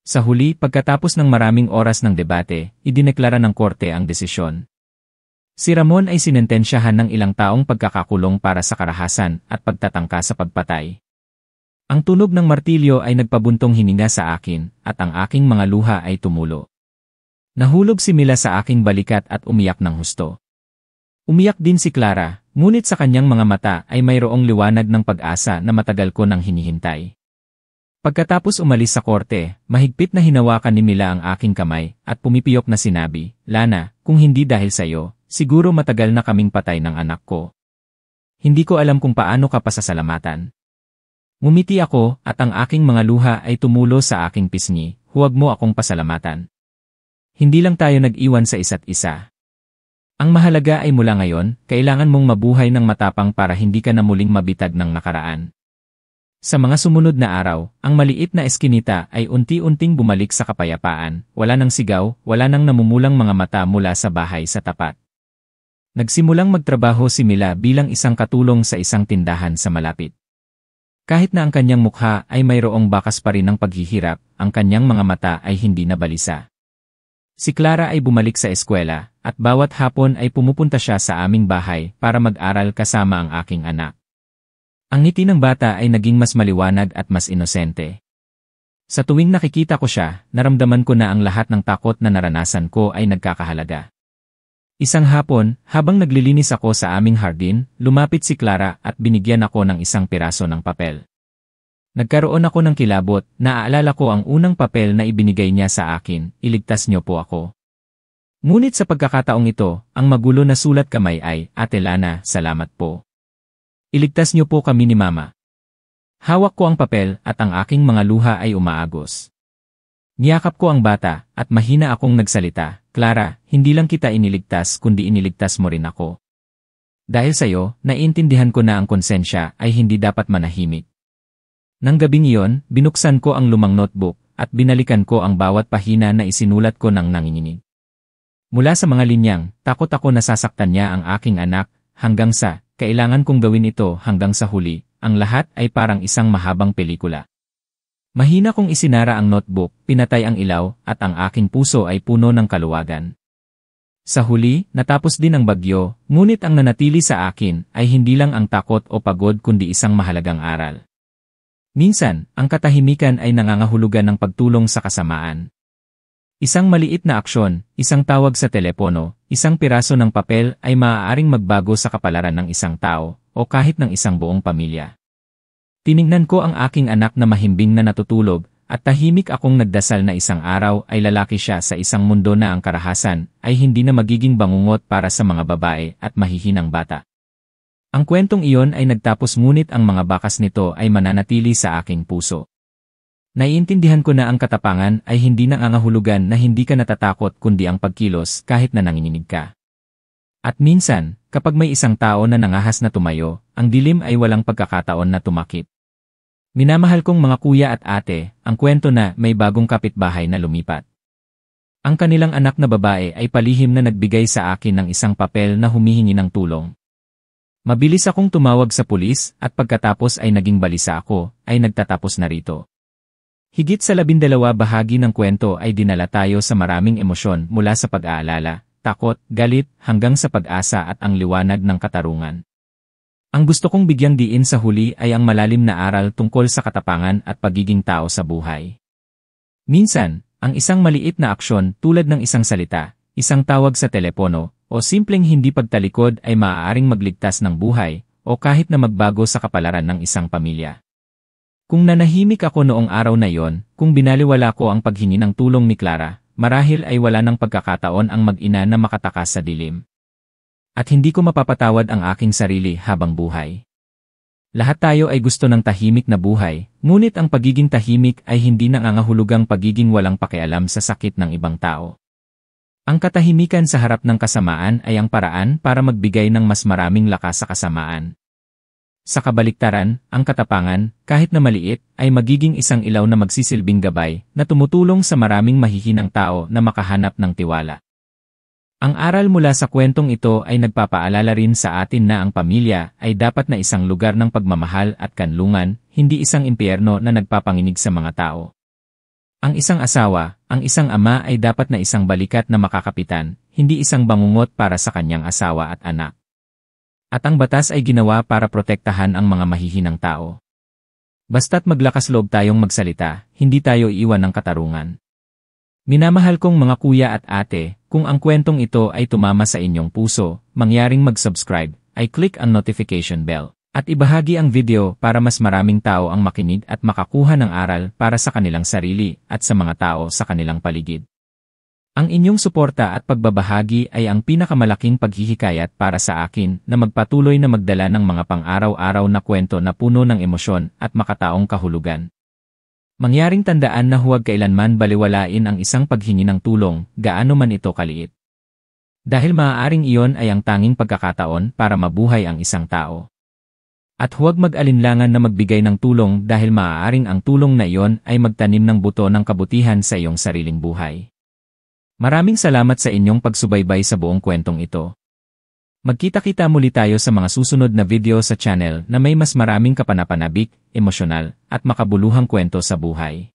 Sa huli, pagkatapos ng maraming oras ng debate, idineklara ng korte ang desisyon. Si Ramon ay sinentensyahan ng ilang taong pagkakakulong para sa karahasan at pagtatangka sa pagpatay. Ang tunog ng martilyo ay nagpabuntong hininga sa akin, at ang aking mga luha ay tumulo. Nahulog si Mila sa aking balikat at umiyak ng husto. Umiyak din si Clara, ngunit sa kanyang mga mata ay mayroong liwanag ng pag-asa na matagal ko nang hinihintay. Pagkatapos umalis sa korte, mahigpit na hinawakan ni Mila ang aking kamay, at pumipiyok na sinabi, Lana, kung hindi dahil sa iyo, siguro matagal na kaming patay ng anak ko. Hindi ko alam kung paano ka pasasalamatan. Ngumiti ako, at ang aking mga luha ay tumulo sa aking pisngi, huwag mo akong pasalamatan. Hindi lang tayo nag-iwan sa isa't isa. Ang mahalaga ay mula ngayon, kailangan mong mabuhay ng matapang para hindi ka na muling mabitag ng nakaraan. Sa mga sumunod na araw, ang maliit na eskinita ay unti-unting bumalik sa kapayapaan, wala nang sigaw, wala nang namumulang mga mata mula sa bahay sa tapat. Nagsimulang magtrabaho si Mila bilang isang katulong sa isang tindahan sa malapit. Kahit na ang kanyang mukha ay mayroong bakas pa rin ng paghihirap, ang kanyang mga mata ay hindi na balisa. Si Clara ay bumalik sa eskwela, at bawat hapon ay pumupunta siya sa aming bahay para mag-aral kasama ang aking anak. Ang ngiti ng bata ay naging mas maliwanag at mas inosente. Sa tuwing nakikita ko siya, naramdaman ko na ang lahat ng takot na naranasan ko ay nagkakahalaga. Isang hapon, habang naglilinis ako sa aming hardin, lumapit si Clara at binigyan ako ng isang piraso ng papel. Nagkaroon ako ng kilabot, naaalala ko ang unang papel na ibinigay niya sa akin, iligtas niyo po ako. Ngunit sa pagkakataong ito, ang magulo na sulat kamay ay, Ate Lana, salamat po. Iligtas niyo po kami ni Mama. Hawak ko ang papel at ang aking mga luha ay umaagos. Niyakap ko ang bata at mahina akong nagsalita, Clara, hindi lang kita iniligtas kundi iniligtas mo rin ako. Dahil sa'yo, naiintindihan ko na ang konsensya ay hindi dapat manahimik. Nang gabing iyon, binuksan ko ang lumang notebook at binalikan ko ang bawat pahina na isinulat ko ng nanginginig. Mula sa mga linyang, takot ako na sasaktan niya ang aking anak, hanggang sa, kailangan kong gawin ito hanggang sa huli, ang lahat ay parang isang mahabang pelikula. Mahina kong isinara ang notebook, pinatay ang ilaw, at ang aking puso ay puno ng kaluwagan. Sa huli, natapos din ang bagyo, ngunit ang nanatili sa akin ay hindi lang ang takot o pagod kundi isang mahalagang aral. Minsan, ang katahimikan ay nangangahulugan ng pagtulong sa kasamaan. Isang maliit na aksyon, isang tawag sa telepono, isang piraso ng papel ay maaaring magbago sa kapalaran ng isang tao, o kahit ng isang buong pamilya. Tiningnan ko ang aking anak na mahimbing na natutulog, at tahimik akong nagdasal na isang araw ay lalaki siya sa isang mundo na ang karahasan ay hindi na magiging bangungot para sa mga babae at mahihinang bata. Ang kwentong iyon ay nagtapos ngunit ang mga bakas nito ay mananatili sa aking puso. Naiintindihan ko na ang katapangan ay hindi nangangahulugan na hindi ka natatakot kundi ang pagkilos kahit na nanginginig ka. At minsan, kapag may isang tao na nangahas na tumayo, ang dilim ay walang pagkakataon na tumakip. Minamahal kong mga kuya at ate, ang kwento na may bagong kapitbahay na lumipat. Ang kanilang anak na babae ay palihim na nagbigay sa akin ng isang papel na humihingi ng tulong. Mabilis akong tumawag sa pulis at pagkatapos ay naging balisa ako, ay nagtatapos na rito. Higit sa 12 bahagi ng kwento ay dinala tayo sa maraming emosyon mula sa pag-aalala, takot, galit, hanggang sa pag-asa at ang liwanag ng katarungan. Ang gusto kong bigyang diin sa huli ay ang malalim na aral tungkol sa katapangan at pagiging tao sa buhay. Minsan, ang isang maliit na aksyon tulad ng isang salita, isang tawag sa telepono, o simpleng hindi pagtalikod ay maaaring magligtas ng buhay, o kahit na magbago sa kapalaran ng isang pamilya. Kung nanahimik ako noong araw na yon, kung binaliwala ko ang paghingi ng tulong ni Clara, marahil ay wala ng pagkakataon ang mag-ina na makatakas sa dilim. At hindi ko mapapatawad ang aking sarili habang buhay. Lahat tayo ay gusto ng tahimik na buhay, ngunit ang pagiging tahimik ay hindi nangangahulugang pagiging walang pakialam sa sakit ng ibang tao. Ang katahimikan sa harap ng kasamaan ay ang paraan para magbigay ng mas maraming lakas sa kasamaan. Sa kabaliktaran, ang katapangan, kahit na maliit, ay magiging isang ilaw na magsisilbing gabay na tumutulong sa maraming mahihinang tao na makahanap ng tiwala. Ang aral mula sa kwentong ito ay nagpapaalala rin sa atin na ang pamilya ay dapat na isang lugar ng pagmamahal at kanlungan, hindi isang impyerno na nagpapanginig sa mga tao. Ang isang asawa, ang isang ama ay dapat na isang balikat na makakapitan, hindi isang bangungot para sa kanyang asawa at anak. At ang batas ay ginawa para protektahan ang mga mahihinang tao. Basta't maglakas loob tayong magsalita, hindi tayo iiwan ng katarungan. Minamahal kong mga kuya at ate, kung ang kwentong ito ay tumama sa inyong puso, mangyaring mag-subscribe, ay click ang notification bell. At ibahagi ang video para mas maraming tao ang makinig at makakuha ng aral para sa kanilang sarili at sa mga tao sa kanilang paligid. Ang inyong suporta at pagbabahagi ay ang pinakamalaking paghihikayat para sa akin na magpatuloy na magdala ng mga pang-araw-araw na kwento na puno ng emosyon at makataong kahulugan. Mangyaring tandaan na huwag kailanman baliwalain ang isang paghingi ng tulong, gaano man ito kaliit. Dahil maaaring iyon ay ang tanging pagkakataon para mabuhay ang isang tao. At huwag mag-alinlangan na magbigay ng tulong dahil maaaring ang tulong na iyon ay magtanim ng buto ng kabutihan sa iyong sariling buhay. Maraming salamat sa inyong pagsubaybay sa buong kwentong ito. Magkita-kita muli tayo sa mga susunod na video sa channel na may mas maraming kapanapanabik, emosyonal, at makabuluhang kwento sa buhay.